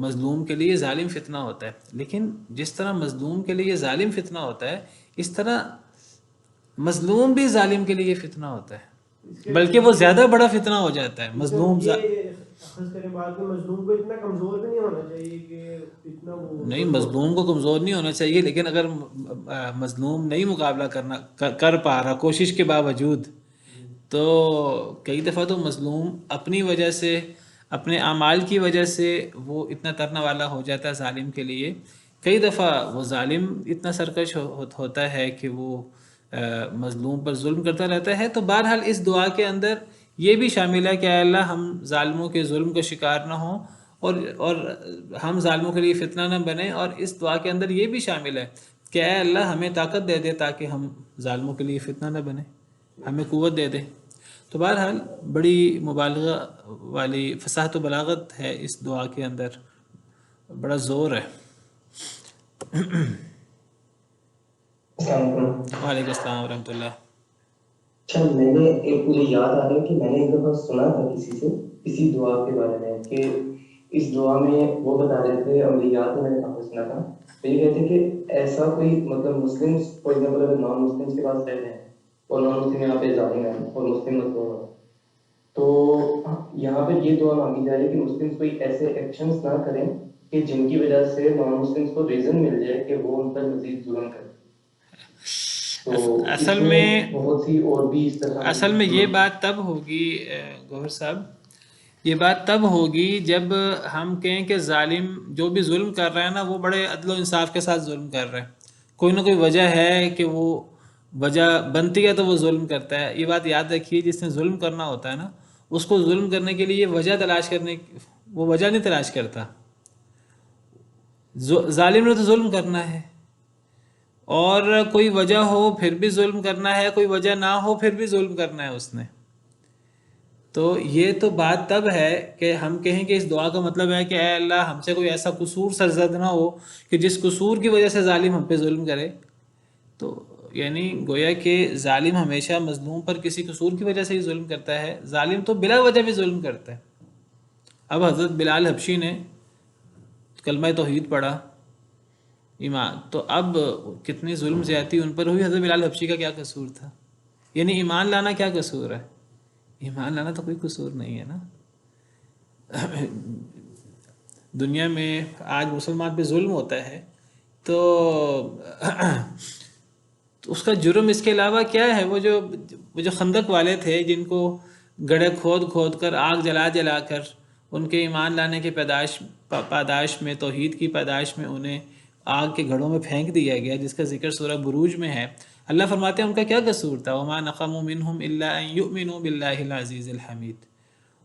مظلوم کے لیے ظالم فتنہ ہوتا ہے. لیکن جس طرح مظلوم کے لیے ظالم فتنہ ہوتا ہے اس طرح مظلوم بھی ظالم کے لیے فتنہ ہوتا ہے، بلکہ وہ زیادہ بڑا فتنہ ہو جاتا ہے. مظلوم مظلوم کو اتنا کمزور بھی نہیں ہونا چاہیے کہ اتنا وہ نہیں، مظلوم کو کمزور نہیں ہونا چاہیے، لیکن اگر مظلوم نہیں مقابلہ کر پا رہا کوشش کے باوجود، تو کئی دفعہ تو مظلوم اپنی وجہ سے اپنے اعمال کی وجہ سے وہ اتنا ترنا والا ہو جاتا ہے ظالم کے لیے. کئی دفعہ وہ ظالم اتنا سرکش ہوتا ہے کہ وہ مظلوم پر ظلم کرتا رہتا ہے. تو بہرحال اس دعا کے اندر یہ بھی شامل ہے کہ اے اللہ ہم ظالموں کے ظلم کا شکار نہ ہوں اور ہم ظالموں کے لیے فتنہ نہ بنیں. اور اس دعا کے اندر یہ بھی شامل ہے کہ اے اللہ ہمیں طاقت دے دے تاکہ ہم ظالموں کے لیے فتنہ نہ بنیں، ہمیں قوت دے دے. تو بہرحال بڑی مبالغہ والی فصاحت و بلاغت ہے اس دعا کے اندر، بڑا زور ہے. وعلیکم السلام ورحمۃ اللہ. اچھا، میں نے مجھے یاد آ رہا ہے کہ میں نے ایک دفعہ سنا تھا کسی سے اسی دعا کے بارے میں کہ اس دعا میں وہ بتا رہے تھے، اور مجھے یاد ہے میں نے کہاں سنا تھا، تو یہ کہتے ہیں کہ ایسا کوئی مطلب مسلم فار ایگزامپل اگر نان مسلم کے پاس رہتے ہیں اور نان مسلم یہاں پہ ظالم ہے اور مسلم مظلوم ہے، تو یہاں پہ یہ دعا مانگی جا رہی ہے کہ مسلم کوئی ایسے ایکشنز نہ کریں کہ جن کی وجہ سے نان مسلم کو ریزن مل جائے کہ وہ ان پر مزید ظلم کریں. اصل میں یہ بات تب ہوگی گوہر صاحب، یہ بات تب ہوگی جب ہم کہیں کہ ظالم جو بھی ظلم کر رہا ہے نا وہ بڑے عدل و انصاف کے ساتھ ظلم کر رہا ہے. کوئی نہ کوئی وجہ ہے کہ وہ وجہ بنتی ہے تو وہ ظلم کرتا ہے. یہ بات یاد رکھیے، جس نے ظلم کرنا ہوتا ہے نا اس کو ظلم کرنے کے لیے وجہ تلاش کرنے، وہ وجہ نہیں تلاش کرتا. ظالم نے تو ظلم کرنا ہے، اور کوئی وجہ ہو پھر بھی ظلم کرنا ہے، کوئی وجہ نہ ہو پھر بھی ظلم کرنا ہے اس نے. تو یہ تو بات تب ہے کہ ہم کہیں کہ اس دعا کا مطلب ہے کہ اے اللہ ہم سے کوئی ایسا قصور سرزد نہ ہو کہ جس قصور کی وجہ سے ظالم ہم پہ ظلم کرے. تو یعنی گویا کہ ظالم ہمیشہ مظلوم پر کسی قصور کی وجہ سے ہی ظلم کرتا ہے، ظالم تو بلا وجہ بھی ظلم کرتا ہے. اب حضرت بلال حبشی نے کلمہ توحید پڑھا ایمان، تو اب کتنی ظلم زیادتی ان پر ہوئی. حضرت بلال حبشی کا کیا قصور تھا؟ یعنی ایمان لانا کیا قصور ہے؟ ایمان لانا تو کوئی قصور نہیں ہے نا. دنیا میں آج مسلمان پہ ظلم ہوتا ہے تو اس کا جرم اس کے علاوہ کیا ہے؟ وہ جو خندق والے تھے جن کو گڑھے کھود کر آگ جلا کر ان کے ایمان لانے کے پاداش میں، توحید کی پاداش میں انہیں آگ کے گھڑوں میں پھینک دیا گیا، جس کا ذکر سورہ بروج میں ہے. اللہ فرماتے ہیں ان کا کیا قصور تھا؟ وَمَا نَقَمُوا مِنْهُمْ إِلَّا أَن يُؤْمِنُوا بِاللَّهِ الْعَزِيزِ الْحَمِيدِ.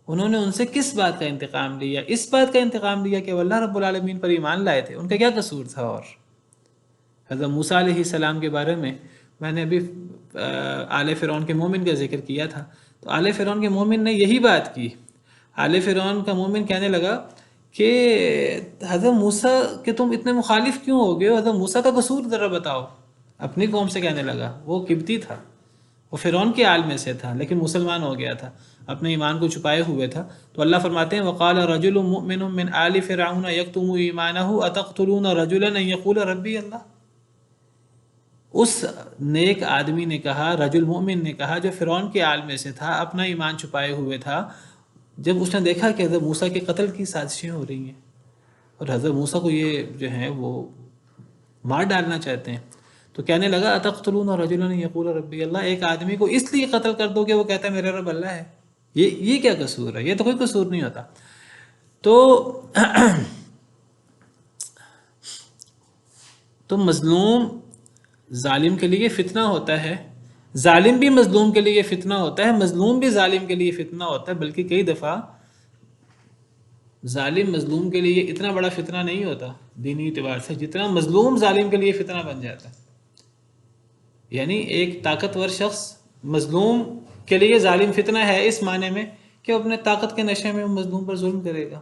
انہوں نے ان سے کس بات کا انتقام لیا؟ اس بات کا انتقام لیا کہ وہ اللہ رب العالمین پر ایمان لائے تھے. ان کا کیا قصور تھا؟ اور حضرت موسیٰ علیہ السلام کے بارے میں نے ابھی آل فرعون کے مومن کا ذکر کیا تھا، تو آل فرعون کے مومن نے یہی بات کی. آل فرعون کا مومن کہنے لگا کہ حضرت موسیٰ کہ تم اتنے مخالف کیوں ہو گئے ہو؟ حضرت موسیٰ کا قصور ذرا بتاؤ. اپنی قوم سے کہنے لگا، وہ قبطی تھا، وہ فرعون کے آل میں سے تھا لیکن مسلمان ہو گیا تھا، اپنے ایمان کو چھپائے ہوئے تھا. تو اللہ فرماتے ہیں وَقَالَ رَجُلٌ مُؤْمِنٌ مِّنْ آلِ فِرْعَوْنَ يَكْتُمُ إِيمَانَهُ أَتَقْتُلُونَ رَجُلًا أَن يَقُولَ رَبِّيَ اللَّهُ. اس نیک آدمی نے کہا، رجل مومن نے کہا جو فرعون کے آل میں سے تھا، اپنا ایمان چھپائے ہوئے تھا، جب اس نے دیکھا کہ حضرت موسیٰ کے قتل کی سازشیں ہو رہی ہیں اور حضرت موسیٰ کو یہ جو ہیں وہ مار ڈالنا چاہتے ہیں، تو کہنے لگا اتقتلون رجلا یقول ربی اللہ، ایک آدمی کو اس لیے قتل کر دو کہ وہ کہتا ہے میرا رب اللہ ہے. یہ کیا قصور ہے؟ یہ تو کوئی قصور نہیں ہوتا. تو مظلوم ظالم کے لیے فتنہ ہوتا ہے، ظالم بھی مظلوم کے لیے فتنہ ہوتا ہے، مظلوم بھی ظالم کے لیے فتنہ ہوتا ہے. بلکہ کئی دفعہ ظالم مظلوم کے لیے اتنا بڑا فتنہ نہیں ہوتا دینی اعتبار سے جتنا مظلوم ظالم کے لیے فتنہ بن جاتا ہے. یعنی ایک طاقتور شخص مظلوم کے لیے ظالم فتنہ ہے اس معنی میں کہ وہ اپنے طاقت کے نشے میں مظلوم پر ظلم کرے گا.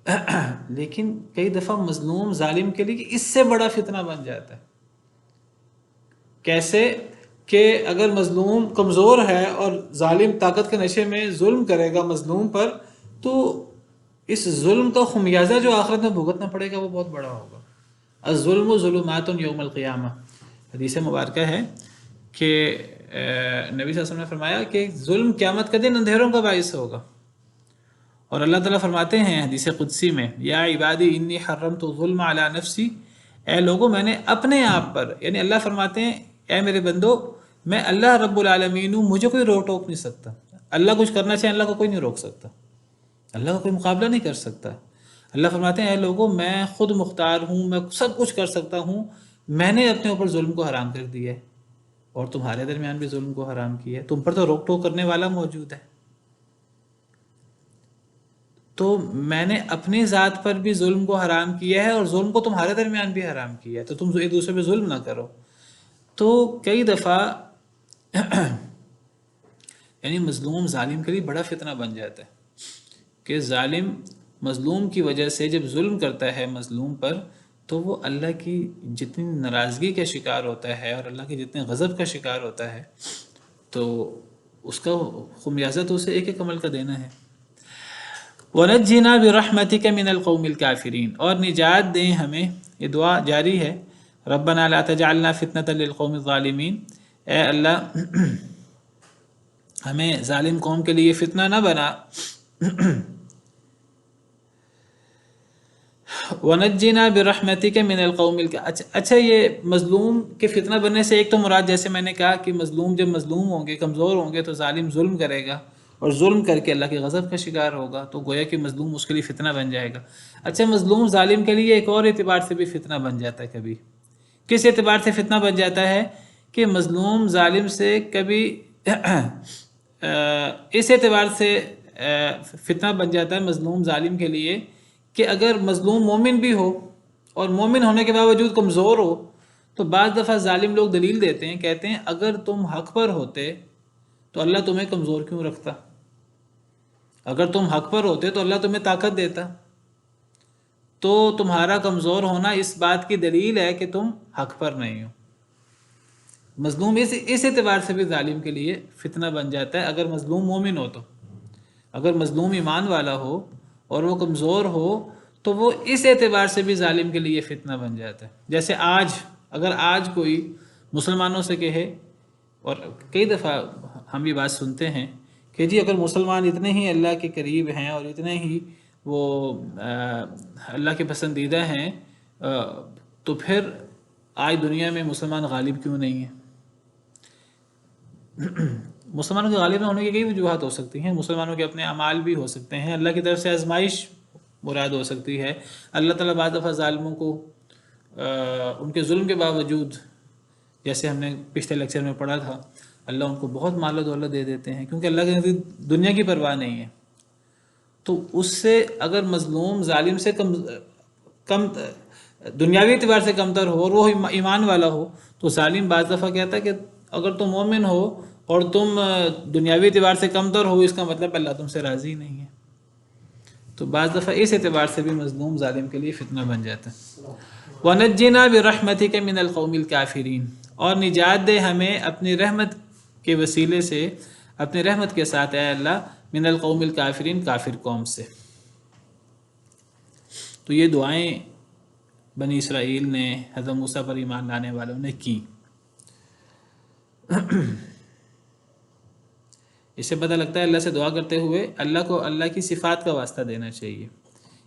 لیکن کئی دفعہ مظلوم ظالم کے لیے اس سے بڑا فتنہ بن جاتا ہے. کیسے کہ اگر مظلوم کمزور ہے اور ظالم طاقت کے نشے میں ظلم کرے گا مظلوم پر، تو اس ظلم کا خمیازہ جو آخرت میں بھگتنا پڑے گا وہ بہت بڑا ہوگا. الظلم ظلمات یوم القیامہ، حدیث مبارکہ ہے کہ نبی صلی اللہ علیہ وسلم نے فرمایا کہ ظلم قیامت کے دن اندھیروں کا باعث ہوگا. اور اللہ تعالیٰ فرماتے ہیں حدیث قدسی میں، یا عبادی انی حرمت الظلم علی نفسی، اے لوگوں میں نے اپنے آپ پر، یعنی اللہ فرماتے ہیں اے میرے بندو میں اللہ رب العالمین ہوں، مجھے کوئی روک ٹوک نہیں سکتا. اللہ کچھ کرنا چاہے اللہ کو کوئی نہیں روک سکتا، اللہ کا کوئی مقابلہ نہیں کر سکتا. اللہ فرماتے ہیں اے لوگوں میں خود مختار ہوں، میں سب کچھ کر سکتا ہوں، میں نے اپنے اوپر ظلم کو حرام کر دیا ہے اور تمہارے درمیان بھی ظلم کو حرام کیا ہے. تم پر تو روک ٹوک کرنے والا موجود ہے. تو میں نے اپنی ذات پر بھی ظلم کو حرام کیا ہے اور ظلم کو تمہارے درمیان بھی حرام کیا ہے، تو تم ایک دوسرے پہ ظلم نہ کرو. تو کئی دفعہ یعنی مظلوم ظالم کے لیے بڑا فتنہ بن جاتا ہے کہ ظالم مظلوم کی وجہ سے جب ظلم کرتا ہے مظلوم پر تو وہ اللہ کی جتنی ناراضگی کا شکار ہوتا ہے اور اللہ کے جتنے غضب کا شکار ہوتا ہے، تو اس کا خمیازہ تو اسے ایک ایک عمل کا دینا ہے. وَنَجِّنَا بِرَحْمَتِكَ مِنَ الْقَوْمِ الْكَافِرِينَ، اور نجات دیں ہمیں، یہ دعا جاری ہے، ربنا لا تجعلنا فتنة للقوم الظالمین، اے اللہ ہمیں ظالم قوم کے لیے فتنہ نہ بنا. وَنَجِّنَا بِرَحْمَتِكَ مِنَ الْقَوْمِ اچھا یہ مظلوم کے فتنہ بننے سے ایک تو مراد جیسے میں نے کہا کہ مظلوم جب مظلوم ہوں گے، کمزور ہوں گے، تو ظالم ظلم کرے گا اور ظلم کر کے اللہ کے غضب کا شکار ہوگا، تو گویا کہ مظلوم اس کے لیے فتنہ بن جائے گا. اچھا مظلوم ظالم کے لیے ایک اور اعتبار سے بھی فتنہ بن جاتا ہے. کبھی کس اعتبار سے فتنہ بن جاتا ہے کہ مظلوم ظالم سے کبھی اس اعتبار سے فتنہ بن جاتا ہے مظلوم ظالم کے لیے کہ اگر مظلوم مومن بھی ہو اور مومن ہونے کے باوجود کمزور ہو، تو بعض دفعہ ظالم لوگ دلیل دیتے ہیں، کہتے ہیں اگر تم حق پر ہوتے تو اللہ تمہیں کمزور کیوں رکھتا؟ اگر تم حق پر ہوتے تو اللہ تمہیں طاقت دیتا. تو تمہارا کمزور ہونا اس بات کی دلیل ہے کہ تم حق پر نہیں ہو. مظلوم اس اعتبار سے بھی ظالم کے لیے فتنہ بن جاتا ہے اگر مظلوم مومن ہو. تو اگر مظلوم ایمان والا ہو اور وہ کمزور ہو تو وہ اس اعتبار سے بھی ظالم کے لیے فتنہ بن جاتا ہے. جیسے اگر آج کوئی مسلمانوں سے کہے، اور کئی دفعہ ہم یہ بات سنتے ہیں کہ جی اگر مسلمان اتنے ہی اللہ کے قریب ہیں اور اتنے ہی وہ اللہ کے پسندیدہ ہیں تو پھر آج دنیا میں مسلمان غالب کیوں نہیں ہیں؟ مسلمانوں کے غالب نہ ہونے کی کئی وجوہات ہو سکتی ہیں. مسلمانوں کے اپنے اعمال بھی ہو سکتے ہیں، اللہ کی طرف سے آزمائش مراد ہو سکتی ہے. اللہ تعالیٰ بعض دفعہ ظالموں کو ان کے ظلم کے باوجود، جیسے ہم نے پچھلے لیکچر میں پڑھا تھا، اللہ ان کو بہت مال و دولت دے دیتے ہیں کیونکہ اللہ کے نزدیک دنیا کی پرواہ نہیں ہے. تو اس سے اگر مظلوم ظالم سے کم دنیاوی اعتبار سے کمتر ہو اور وہ ایمان والا ہو، تو ظالم بعض دفعہ کہتا ہے کہ اگر تم مومن ہو اور تم دنیاوی اعتبار سے کمتر ہو، اس کا مطلب اللہ تم سے راضی نہیں ہے. تو بعض دفعہ اس اعتبار سے بھی مظلوم ظالم کے لیے فتنہ بن جاتا ہے. وَنَجِّنَا بِرَحْمَتِكَ مِنَ الْقَوْمِ الْكَافِرِينَ، اور نجات دے ہمیں اپنی رحمت کے وسیلے سے، اپنی رحمت کے ساتھ اے اللہ، من القوم الکافرین، کافر قوم سے. تو یہ دعائیں بنی اسرائیل نے حضرت موسیٰ پر ایمان لانے والوں نے کی. اس سے پتہ لگتا ہے اللہ سے دعا کرتے ہوئے اللہ کو اللہ کی صفات کا واسطہ دینا چاہیے.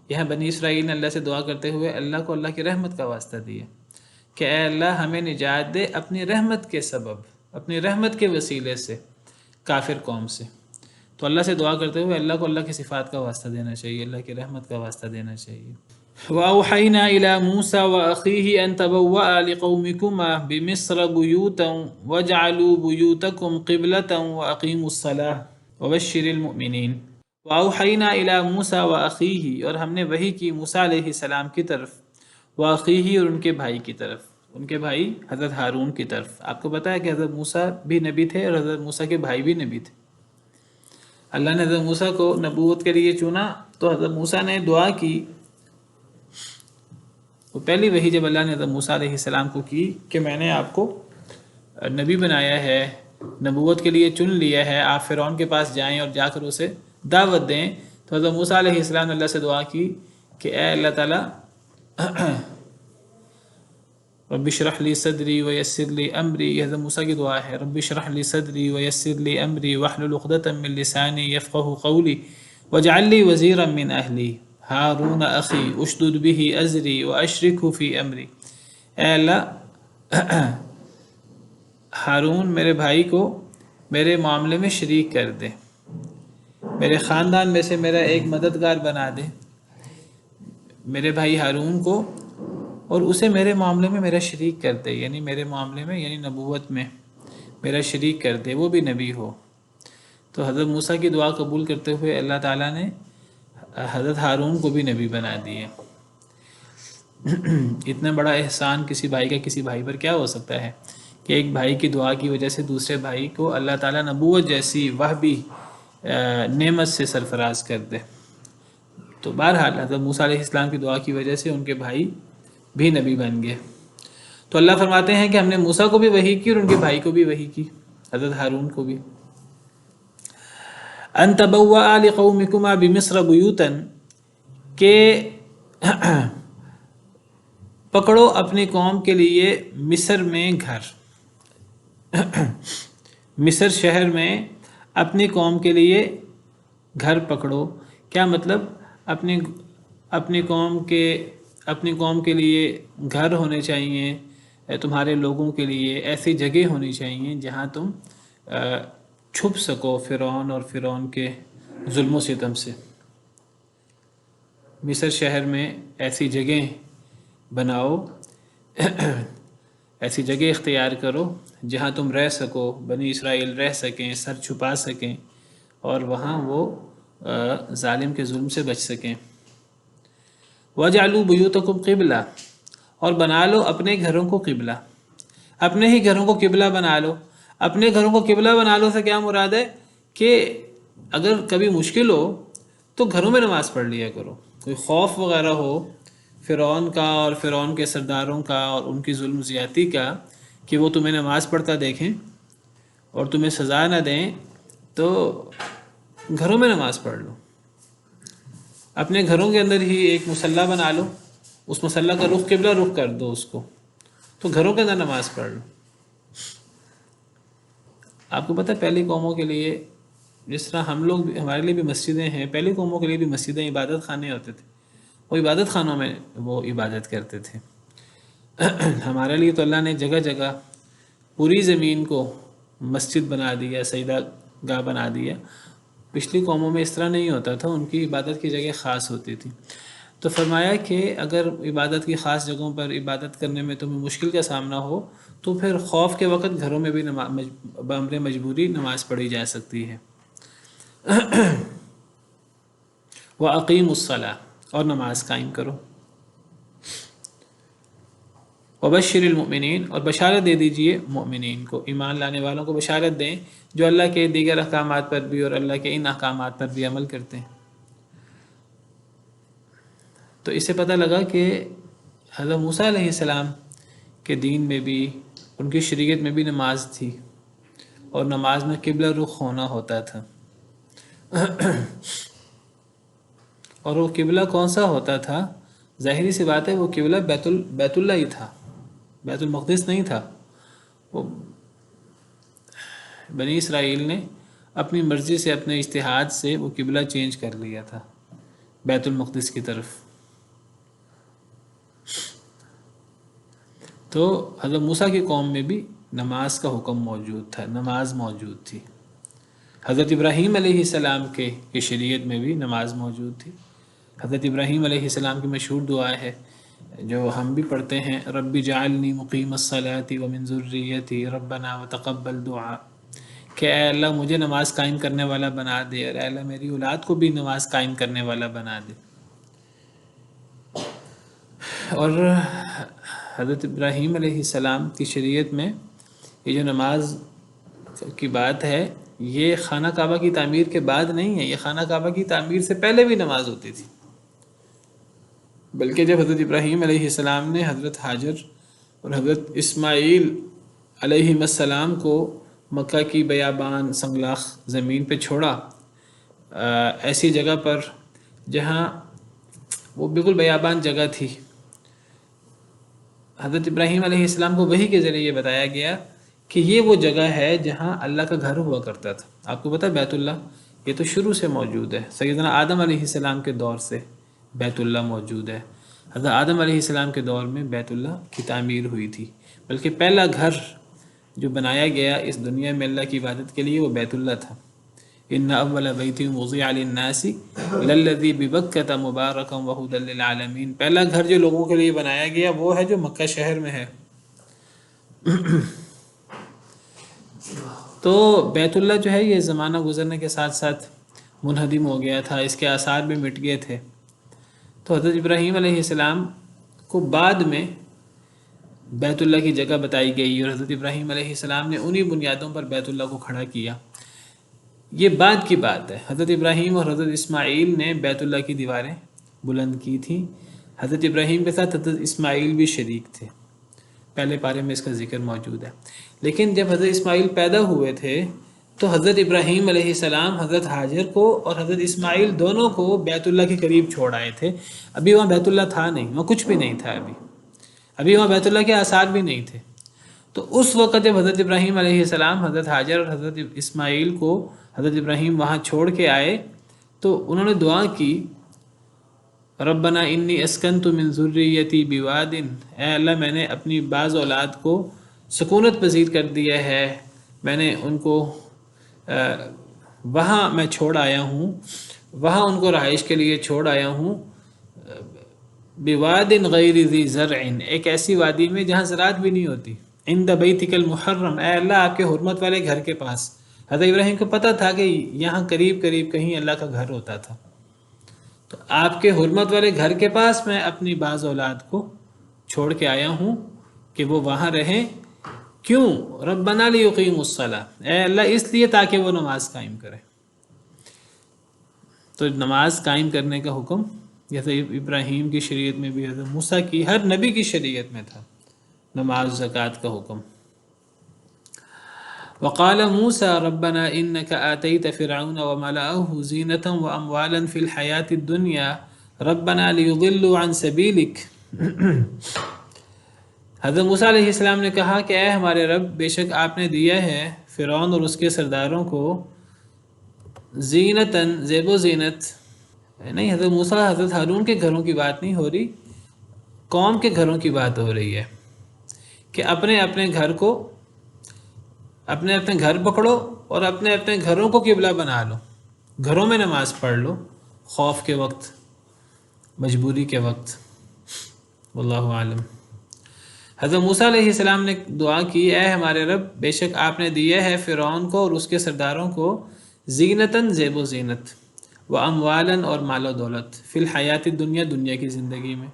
یہاں بنی اسرائیل نے اللہ سے دعا کرتے ہوئے اللہ کو اللہ کی رحمت کا واسطہ دیا کہ اے اللہ ہمیں نجات دے اپنی رحمت کے سبب، اپنی رحمت کے وسیلے سے کافر قوم سے. تو اللہ سے دعا کرتے ہوئے اللہ کو اللہ کی صفات کا واسطہ دینا چاہیے، اللہ کی رحمت کا واسطہ دینا چاہیے. وَأَوْحَيْنَا إِلَى مُوسَى وَأَخِيهِ أَن تَبَوَّأَ لِقَوْمِكُمَا بِمِصْرَ بُيُوتًا وَاجْعَلُوا بُيُوتَكُمْ قِبْلَةً وَأَقِيمُوا الصَّلَاةَ وَبَشِّرِ الْمُؤْمِنِينَ. وَأَوْحَيْنَا إِلَى مُوسَى وَأَخِيهِ، اور ہم نے وحی کی موسیٰ علیہ السلام کی طرف، وَأَخِيهِ، اور ان کے بھائی کی طرف، ان کے بھائی حضرت ہارون کی طرف. آپ کو پتہ ہے کہ حضرت موسیٰ بھی نبی تھے اور حضرت موسیٰ کے بھائی بھی نبی تھے. اللہ نے حضرت موسیٰ کو نبوت کے لیے چنا تو حضرت موسیٰ نے دعا کی. وہ پہلی وحی جب اللہ نے حضرت موسیٰ علیہ السلام کو کی کہ میں نے آپ کو نبی بنایا ہے، نبوت کے لیے چن لیا ہے، آپ فرعون کے پاس جائیں اور جا کر اسے دعوت دیں، تو حضرت موسیٰ علیہ السلام نے اللہ سے دعا کی کہ اے اللہ تعالیٰ رب اشرح لی صدری ویسر لی امری. یہ حضرت موسیٰ کی دعا ہے. رب اشرح لی صدری ویسر لی امری واحلل عقدۃ من لسانی یفقہوا قولی واجعل لی وزیرا من اہلی ہارون اخی اشدد به ازری واشرکہ فی امری. اے اللہ ہارون میرے بھائی کو میرے معاملے میں شریک کر دے، میرے خاندان میں سے میرا ایک مددگار بنا دے میرے بھائی ہارون کو، اور اسے میرے معاملے میں میرا شریک کر دے، یعنی میرے معاملے میں یعنی نبوت میں میرا شریک کر دے، وہ بھی نبی ہو. تو حضرت موسیٰ کی دعا قبول کرتے ہوئے اللہ تعالیٰ نے حضرت ہارون کو بھی نبی بنا دیے. اتنا بڑا احسان کسی بھائی کا کسی بھائی پر کیا ہو سکتا ہے کہ ایک بھائی کی دعا کی وجہ سے دوسرے بھائی کو اللہ تعالیٰ نبوت جیسی وہبی نعمت سے سرفراز کر دے. تو بہرحال حضرت موسیٰ علیہ السلام کی دعا کی وجہ سے ان کے بھائی بھی نبی بن گئے. تو اللہ فرماتے ہیں کہ ہم نے موسیٰ کو بھی وحی کی اور ان کے بھائی کو بھی وحی کی، حضرت ہارون کو بھی. ان تبوأ لقومکما بمصر بیوتا، کہ پکڑو اپنی قوم کے لیے مصر میں گھر. مصر شہر میں اپنی قوم کے لیے گھر پکڑو. کیا مطلب؟ اپنی قوم کے لیے گھر ہونے چاہیے، تمہارے لوگوں کے لیے ایسی جگہ ہونی چاہیے جہاں تم چھپ سکو فرعون اور فرعون کے ظلم و ستم سے. مصر شہر میں ایسی جگہ بناؤ، ایسی جگہ اختیار کرو جہاں تم رہ سکو، بنی اسرائیل رہ سکیں، سر چھپا سکیں اور وہاں وہ ظالم کے ظلم سے بچ سکیں. وَجَعْلُوا بُيُوتَكُمْ قِبْلَةً، اور بنا لو اپنے گھروں کو قبلہ، اپنے ہی گھروں کو قبلہ بنا لو. اپنے گھروں کو قبلہ بنا لو سے کیا مراد ہے کہ اگر کبھی مشکل ہو تو گھروں میں نماز پڑھ لیا کرو. کوئی خوف وغیرہ ہو فرعون کا اور فرعون کے سرداروں کا اور ان کی ظلم زیادتی کا کہ وہ تمہیں نماز پڑھتا دیکھیں اور تمہیں سزا نہ دیں، تو گھروں میں نماز پڑھ لو. اپنے گھروں کے اندر ہی ایک مصلی بنا لو، اس مصلی کا رخ قبلہ رخ کر دو اس کو، تو گھروں کے اندر نماز پڑھ لو. آپ کو پتہ ہے پہلی قوموں کے لیے جس طرح ہمارے لیے بھی مسجدیں ہیں، پہلی قوموں کے لیے بھی مسجدیں عبادت خانے ہوتے تھے، وہ عبادت خانوں میں وہ عبادت کرتے تھے. ہمارے لیے تو اللہ نے جگہ جگہ پوری زمین کو مسجد بنا دیا، سجدہ گاہ بنا دیا. پچھلی قوموں میں اس طرح نہیں ہوتا تھا، ان کی عبادت کی جگہ خاص ہوتی تھی. تو فرمایا کہ اگر عبادت کی خاص جگہوں پر عبادت کرنے میں تمہیں مشکل کا سامنا ہو تو پھر خوف کے وقت گھروں میں بھی بامر مجبوری نماز پڑھی جا سکتی ہے. وَأَقِيمُوا الصَّلَاةَ، اور نماز قائم کرو. وَبَشِّرِ الْمُؤْمِنِينَ، اور بشارت دے دیجئے مؤمنین کو، ایمان لانے والوں کو بشارت دیں جو اللہ کے دیگر احکامات پر بھی اور اللہ کے ان احکامات پر بھی عمل کرتے ہیں. تو اس سے پتہ لگا کہ حضرت موسیٰ علیہ السلام کے دین میں بھی، ان کی شریعت میں بھی نماز تھی اور نماز میں قبلہ رخ ہونا ہوتا تھا. اور وہ قبلہ کون سا ہوتا تھا؟ ظاہری سی بات ہے وہ قبلہ بیت اللہ ہی تھا، بیت المقدس نہیں تھا. وہ بنی اسرائیل نے اپنی مرضی سے، اپنے اجتہاد سے وہ قبلہ چینج کر لیا تھا بیت المقدس کی طرف. تو حضرت موسیٰ کی قوم میں بھی نماز کا حکم موجود تھا، نماز موجود تھی. حضرت ابراہیم علیہ السلام کے شریعت میں بھی نماز موجود تھی. حضرت ابراہیم علیہ السلام کی مشہور دعا ہے جو ہم بھی پڑھتے ہیں، رب جعلنی مقیم الصلاۃ ومن ذریتی ربنا وتقبل دعا، کہ اے اللہ مجھے نماز قائم کرنے والا بنا دے اور اے اللہ میری اولاد کو بھی نماز قائم کرنے والا بنا دے. اور حضرت ابراہیم علیہ السلام کی شریعت میں یہ جو نماز کی بات ہے، یہ خانہ کعبہ کی تعمیر کے بعد نہیں ہے، یہ خانہ کعبہ کی تعمیر سے پہلے بھی نماز ہوتی تھی، بلکہ جب حضرت ابراہیم علیہ السلام نے حضرت حاجر اور حضرت اسماعیل علیہ السلام کو مکہ کی بیابان سنگلاخ زمین پہ چھوڑا، ایسی جگہ پر جہاں وہ بالکل بیابان جگہ تھی، حضرت ابراہیم علیہ السلام کو وحی کے ذریعے یہ بتایا گیا کہ یہ وہ جگہ ہے جہاں اللہ کا گھر ہوا کرتا تھا۔ آپ کو پتہ ہے بیت اللہ یہ تو شروع سے موجود ہے، سیدنا آدم علیہ السلام کے دور سے بیت اللہ موجود ہے، حضرت آدم علیہ السلام کے دور میں بیت اللہ کی تعمیر ہوئی تھی، بلکہ پہلا گھر جو بنایا گیا اس دنیا میں اللہ کی عبادت کے لیے وہ بیت اللہ تھا۔ ان اول بیت وضع للناس للذی ببکۃ مبارکا وہدی للعالمین، پہلا گھر جو لوگوں کے لیے بنایا گیا وہ ہے جو مکہ شہر میں ہے۔ تو بیت اللہ جو ہے یہ زمانہ گزرنے کے ساتھ ساتھ منہدم ہو گیا تھا، اس کے آثار بھی مٹ گئے تھے، تو حضرت ابراہیم علیہ السلام کو بعد میں بیت اللہ کی جگہ بتائی گئی اور حضرت ابراہیم علیہ السلام نے انہی بنیادوں پر بیت اللہ کو کھڑا کیا۔ یہ بعد کی بات ہے، حضرت ابراہیم اور حضرت اسماعیل نے بیت اللہ کی دیواریں بلند کی تھیں، حضرت ابراہیم کے ساتھ حضرت اسماعیل بھی شریک تھے، پہلے پارے میں اس کا ذکر موجود ہے۔ لیکن جب حضرت اسماعیل پیدا ہوئے تھے تو حضرت ابراہیم علیہ السلام حضرت حاجر کو اور حضرت اسماعیل دونوں کو بیت اللہ کے قریب چھوڑ آئے تھے، ابھی وہاں بیت اللہ تھا نہیں، وہاں کچھ بھی نہیں تھا، ابھی وہاں بیت اللہ کے آثار بھی نہیں تھے۔ تو اس وقت جب حضرت ابراہیم علیہ السلام حضرت حاجر اور حضرت اسماعیل کو حضرت ابراہیم وہاں چھوڑ کے آئے تو انہوں نے دعا کی، ربنا انی اسکنت من ذریتی بواد، اے اللہ میں نے اپنی بعض اولاد کو سکونت پذیر کر دیا ہے، میں نے ان کو وہاں میں چھوڑ آیا ہوں، وہاں ان کو رہائش کے لیے چھوڑ آیا ہوں، بواد غیر ذی زرع، ایک ایسی وادی میں جہاں زراعت بھی نہیں ہوتی، عند بیتک المحرم، اے اللہ آپ کے حرمت والے گھر کے پاس۔ حضرت ابراہیم کو پتہ تھا کہ یہاں قریب قریب کہیں اللہ کا گھر ہوتا تھا، تو آپ کے حرمت والے گھر کے پاس میں اپنی بعض اولاد کو چھوڑ کے آیا ہوں کہ وہ وہاں رہیں، کیوں؟ ربنا لیقیموا الصلاۃ، اے اللہ اس لیے تاکہ وہ نماز قائم کریں۔ تو نماز قائم کرنے کا حکم حضرت ابراہیم کی شریعت میں بھی، حضرت موسیٰ کی، ہر نبی کی شریعت میں تھا نماز زکوٰۃ کا حکم۔ وقال موسیٰ ربنا انک آتیت فرعون وملأه زینة واموالا فی الحیاة الدنیا ربنا لیضلوا عن سبیلک۔ حضرت موسیٰ علیہ السلام نے کہا کہ اے ہمارے رب، بے شک آپ نے دیا ہے فرعون اور اس کے سرداروں کو زینتاً، زیب و زینت، نہیں حضرت موسیٰ حضرت ہارون کے گھروں کی بات نہیں ہو رہی، قوم کے گھروں کی بات ہو رہی ہے کہ اپنے اپنے گھر کو، اپنے اپنے گھر پکڑو اور اپنے اپنے گھروں کو قبلہ بنا لو، گھروں میں نماز پڑھ لو، خوف کے وقت، مجبوری کے وقت، واللہ عالم۔ حضرت موسیٰ علیہ السلام نے دعا کی، اے ہمارے رب، بے شک آپ نے دیا ہے فرعون کو اور اس کے سرداروں کو زینتاً، زیب و زینت، و اموالاً اور مال و دولت، فی الحیات الدنیا، دنیا کی زندگی میں،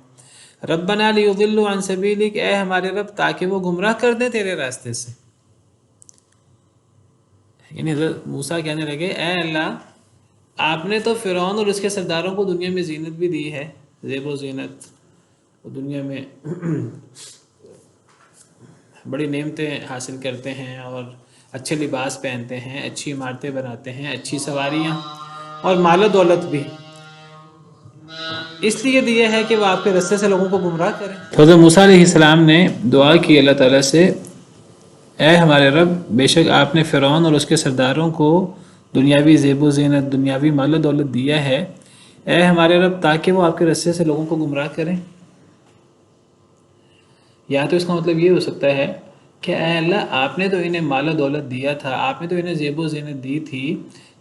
ربنا لیضلوا عن سبیلک، اے ہمارے رب تاکہ وہ گمراہ کر دیں تیرے راستے سے۔ یعنی حضرت موسیٰ کہنے لگے اے اللہ آپ نے تو فرعون اور اس کے سرداروں کو دنیا میں زینت بھی دی ہے، زیب و زینت، وہ دنیا میں بڑی نعمتیں حاصل کرتے ہیں اور اچھے لباس پہنتے ہیں، اچھی عمارتیں بناتے ہیں، اچھی سواریاں اور مال و دولت بھی، اس لیے دیا ہے کہ وہ آپ کے رستے سے لوگوں کو گمراہ کریں۔ حضرت موسیٰ علیہ السلام نے دعا کی اللہ تعالیٰ سے، اے ہمارے رب، بے شک آپ نے فرعون اور اس کے سرداروں کو دنیاوی زیب و زینت، دنیاوی مال و دولت دیا ہے، اے ہمارے رب تاکہ وہ آپ کے رستے سے لوگوں کو گمراہ کریں۔ یا تو اس کا مطلب یہ ہو سکتا ہے کہ اے اللہ آپ نے تو انہیں مال و دولت دیا تھا، آپ نے تو انہیں زیب و زینت دی تھی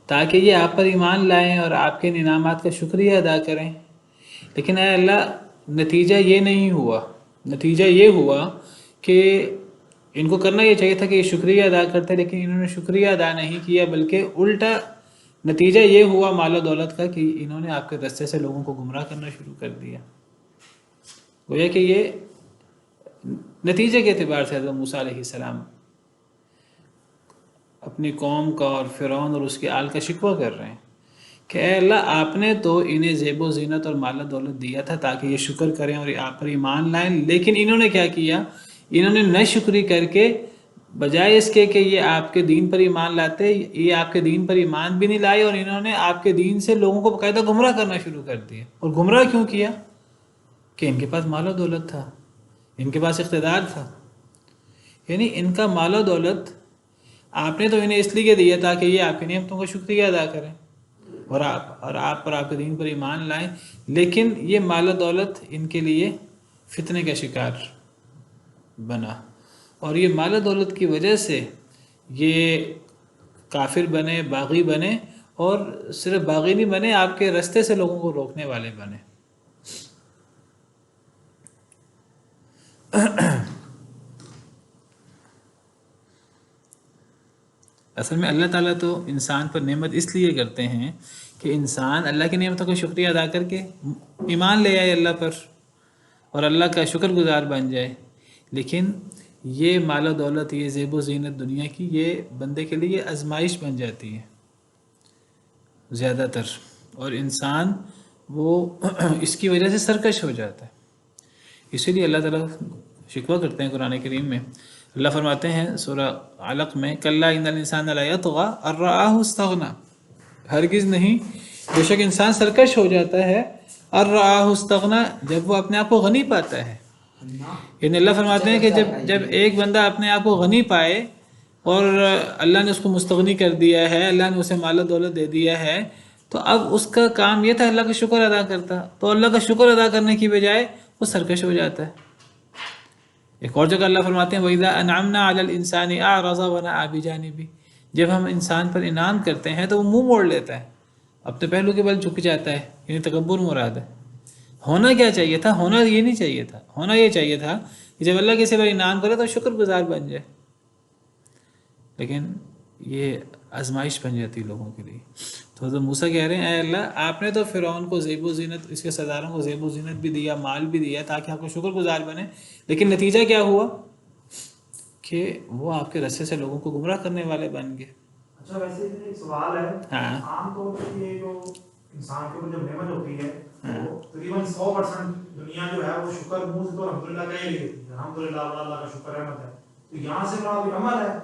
تاکہ یہ آپ پر ایمان لائیں اور آپ کے انعامات کا شکریہ ادا کریں، لیکن اے اللہ نتیجہ یہ نہیں ہوا، نتیجہ یہ ہوا کہ ان کو کرنا یہ چاہیے تھا کہ یہ شکریہ ادا کرتے، لیکن انہوں نے شکریہ ادا نہیں کیا، بلکہ الٹا نتیجہ یہ ہوا مال و دولت کا کہ انہوں نے آپ کے رستے سے لوگوں کو گمراہ کرنا شروع کر دیا۔ گویا کہ یہ نتیجے کے اعتبار سے حضرت موسیٰ علیہ السلام اپنی قوم کا اور فرعون اور اس کے آل کا شکوہ کر رہے ہیں کہ اے اللہ آپ نے تو انہیں زیب و زینت اور مال و دولت دیا تھا تاکہ یہ شکر کریں اور آپ پر ایمان لائیں، لیکن انہوں نے کیا کیا؟ انہوں نے ناشکری کر کے بجائے اس کے کہ یہ آپ کے دین پر ایمان لاتے، یہ آپ کے دین پر ایمان بھی نہیں لائے، اور انہوں نے آپ کے دین سے لوگوں کو باقاعدہ گمراہ کرنا شروع کر دیا۔ اور گمراہ کیوں کیا؟ کہ ان کے پاس مال و دولت تھا، ان کے پاس اقتدار تھا، یعنی ان کا مال و دولت آپ نے تو انہیں اس لیے دیا تاکہ یہ آپ کی نعمتوں کا شکریہ ادا کریں اور آپ پر آپ کے دین پر ایمان لائیں، لیکن یہ مال و دولت ان کے لیے فتنے کا شکار بنا، اور یہ مال و دولت کی وجہ سے یہ کافر بنے، باغی بنے، اور صرف باغی نہیں بنے، آپ کے رستے سے لوگوں کو روکنے والے بنے۔ اصل میں اللہ تعالیٰ تو انسان پر نعمت اس لیے کرتے ہیں کہ انسان اللہ کی نعمتوں کا شکریہ ادا کر کے ایمان لے آئے اللہ پر اور اللہ کا شکر گزار بن جائے، لیکن یہ مال و دولت، یہ زیب و زینت دنیا کی، یہ بندے کے لیے آزمائش بن جاتی ہے زیادہ تر، اور انسان وہ اس کی وجہ سے سرکش ہو جاتا ہے۔ اسی لیے اللہ تعالیٰ شکوہ کرتے ہیں قرآن کریم میں، اللہ فرماتے ہیں سورہ علق میں، کلا ان الانسان لا یطغی ان رآہ استغنی، ہرگز نہیں، بے شک انسان سرکش ہو جاتا ہے، ان رآہ استغنی، جب وہ اپنے آپ کو غنی پاتا ہے۔ یعنی اللہ فرماتے ہیں کہ جب ایک بندہ اپنے آپ کو غنی پائے اور اللہ نے اس کو مستغنی کر دیا ہے، اللہ نے اسے مال و دولت دے دیا ہے، تو اب اس کا کام یہ تھا اللہ کا شکر ادا کرتا، تو اللہ کا شکر ادا کرنے کی بجائے وہ سرکش ہو جاتا ہے۔ ایک اور جگہ اللہ فرماتے ہیں وَإِذَا أَنْعَمْنَا عَلَى الْإِنسَانِ أَعْرَضَ وَنَأَى بِجَانِبِهِ، جب ہم انسان پر انعام کرتے ہیں تو وہ منہ موڑ لیتا ہے، اپنے پہلو کے بل جھک جاتا ہے، یعنی تکبر مراد ہے۔ ہونا کیا چاہیے تھا؟ ہونا یہ نہیں چاہیے تھا، ہونا یہ چاہیے تھا کہ جب اللہ کسی پر انعام کرے تو شکر گزار بن جائے، لیکن یہ آزمائش بن جاتی لوگوں کے لیے۔ تو حضرت موسیٰ کہہ رہے ہیں اے اللہ آپ نے تو فرعون کو زیب و زینت، اس کے سرداروں کو زیب و زینت بھی دیا، مال بھی دیا تاکہ آپ کو شکر گزار بنے، لیکن نتیجہ کیا ہوا کہ وہ آپ کے رستے سے لوگوں کو گمراہ کرنے والے بن گئے۔ اچھا ویسے ایک سوال ہے، ہاں عام طور پر یہ جو انسان کے اوپر جب نعمت ہوتی ہے تو تقریباً 100% دنیا جو ہے وہ شکر منہ سے تو الحمدللہ کہہ رہی ہوتی ہے، الحمدللہ اللہ کا شکر رحمت ہے، تو یہاں سے مراد ایک عمل ہے،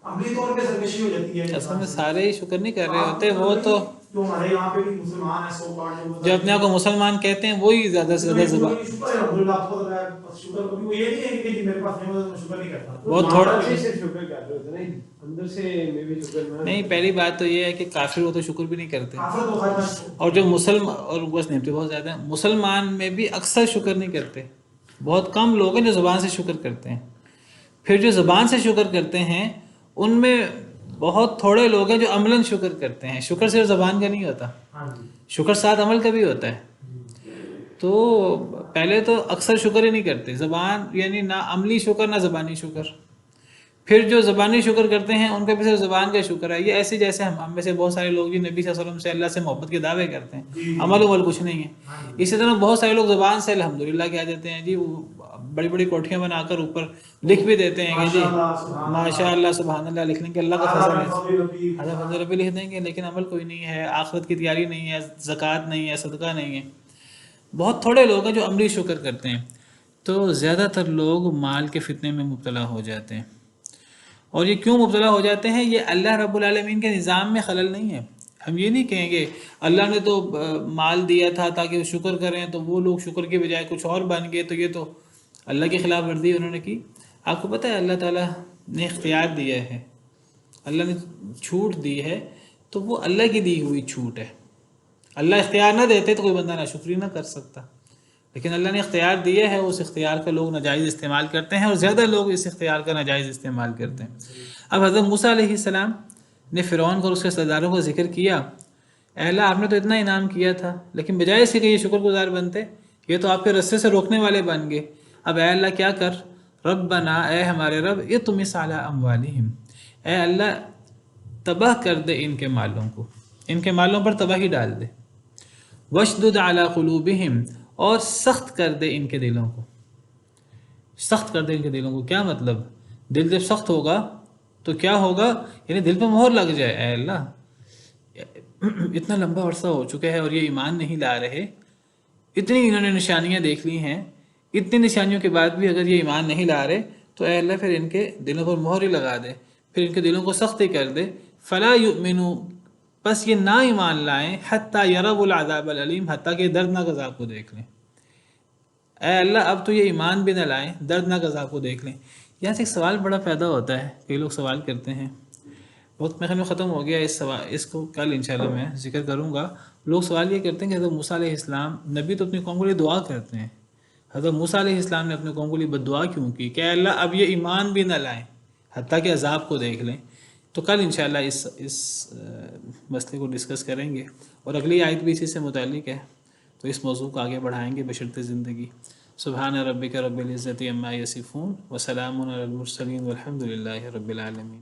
عملی طور پہ سرکشی ہو جاتی ہے۔ اصل میں سارے ہی شکر نہیں کر رہے ہوتے، وہ تو جو ہمارے یہاں پہ بھی مسلمان ہیں 100% جو اپنے آپ کو مسلمان کہتے ہیں وہی زیادہ سے زیادہ زبان شکر ہے الحمدللہ بہت ہے، بس شکر کبھی وہ یہ نہیں ہے کہ میرے پاس نعمت ہے میں شکر نہیں کرتا، بہت تھوڑا شکر کر رہے ہوتے نہیں، اندر سے میں بھی شکر نہیں۔ پہلی بات تو یہ ہے کہ کافر وہ تو شکر بھی نہیں کرتے، کافر تو خیر اور جو اور بس نعمتیں بہت زیادہ ہیں، مسلمان میں بھی اکثر شکر نہیں کرتے، بہت کم لوگ ہیں جو زبان سے شکر کرتے ہیں۔ پھر جو زبان سے شکر کرتے ہیں ان میں بہت تھوڑے لوگ ہیں جو عملاً شکر کرتے ہیں۔ شکر صرف زبان کا نہیں ہوتا، ہاں جی شکر ساتھ عمل کا بھی ہوتا ہے۔ تو پہلے تو اکثر شکر ہی نہیں کرتے، زبان یعنی نہ عملی شکر نہ زبانی شکر۔ پھر جو زبانی شکر کرتے ہیں ان کا بھی صرف زبان کا شکر ہے، یہ ایسے جیسے ہم میں سے بہت سارے لوگ جو نبی صلی اللہ علیہ وسلم سے اللہ سے محبت کے دعوے کرتے ہیں، عمل کچھ نہیں ہے۔ اسی طرح بہت سارے لوگ زبان سے الحمدللہ کہہ دیتے ہیں، جی وہ بڑی بڑی کوٹھیاں بنا کر اوپر لکھ بھی دیتے ہیں کہ جی ماشاء اللہ سبحان اللہ، لکھنے کے اللہ کا فضل ہے، اللہ فضل ربی لکھ دیں گے، لیکن عمل کوئی نہیں ہے، آخرت کی تیاری نہیں ہے، زکوٰۃ نہیں ہے، صدقہ نہیں ہے۔ بہت تھوڑے لوگ ہیں جو عملی شکر کرتے ہیں۔ تو زیادہ تر لوگ مال کے فتنے میں مبتلا ہو جاتے ہیں، اور یہ کیوں مبتلا ہو جاتے ہیں؟ یہ اللہ رب العالمین کے نظام میں خلل نہیں ہے۔ ہم یہ نہیں کہیں گے اللہ نے تو مال دیا تھا تاکہ وہ شکر کریں، تو وہ لوگ شکر کے بجائے کچھ اور بن گئے، تو یہ تو اللہ کی خلاف ورزی انہوں نے کی۔ آپ کو پتہ ہے اللہ تعالیٰ نے اختیار دیا ہے، اللہ نے چھوٹ دی ہے، تو وہ اللہ کی دی ہوئی چھوٹ ہے۔ اللہ اختیار نہ دیتے تو کوئی بندہ ناشکری نہ کر سکتا، لیکن اللہ نے اختیار دیا ہے، اس اختیار کا لوگ ناجائز استعمال کرتے ہیں، اور زیادہ لوگ اس اختیار کا ناجائز استعمال کرتے ہیں۔ اب حضرت موسیٰ علیہ السلام نے فرعون کو اور اس کے سرداروں کو ذکر کیا، اے اللہ آپ نے تو اتنا انعام کیا تھا، لیکن بجائے اس کے کہ یہ شکر گزار بنتے، یہ تو آپ کے رستے سے روکنے والے بن گئے۔ اب اے اللہ کیا کر، ربنا اے ہمارے رب، اطمس علی اموالہم، اے اللہ تباہ کر دے ان کے مالوں کو، ان کے مالوں پر تباہی ڈال دے، وشدد علی قلوبہم، اور سخت کر دے ان کے دلوں کو، سخت کر دے ان کے دلوں کو۔ کیا مطلب؟ دل جب سخت ہوگا تو کیا ہوگا؟ یعنی دل پہ مہر لگ جائے، اے اللہ اتنا لمبا عرصہ ہو چکا ہے اور یہ ایمان نہیں لا رہے، اتنی انہوں نے نشانیاں دیکھ لی ہیں، اتنی نشانیوں کے بعد بھی اگر یہ ایمان نہیں لا رہے تو اے اللہ پھر ان کے دلوں پر مہر ہی لگا دے، پھر ان کے دلوں کو سختی کر دے. فلا یؤمنوا، بس یہ نہ ایمان لائیں، حتی یروا العذاب العلیم، حتیٰ کہ دردناک عذاب کو دیکھ لیں. اے اللہ اب تو یہ ایمان بھی نہ لائیں، دردناک عذاب کو دیکھ لیں. یہاں سے ایک سوال بڑا پیدا ہوتا ہے، کئی لوگ سوال کرتے ہیں، وقت میں ختم ہو گیا، اس کو کل انشاءاللہ میں ذکر کروں گا. لوگ سوال یہ کرتے ہیں کہ حضرت موسیٰ علیہ السلام، نبی تو اپنی قوم کے لیے دعا کرتے ہیں، حضرت موسیٰ علیہ السلام نے اپنے قوم کے لیے بد دعا کیوں کی کہ اے اللہ اب یہ ایمان بھی نہ لائیں حتیٰ کہ عذاب کو دیکھ لیں. تو کل انشاءاللہ اس مسئلے کو ڈسکس کریں گے، اور اگلی آیت بھی اسی سے متعلق ہے، تو اس موضوع کو آگے بڑھائیں گے بشرط زندگی. سبحان ربک رب العزت عما یصفون وسلام علی المرسلین والحمد للہ رب العالمین.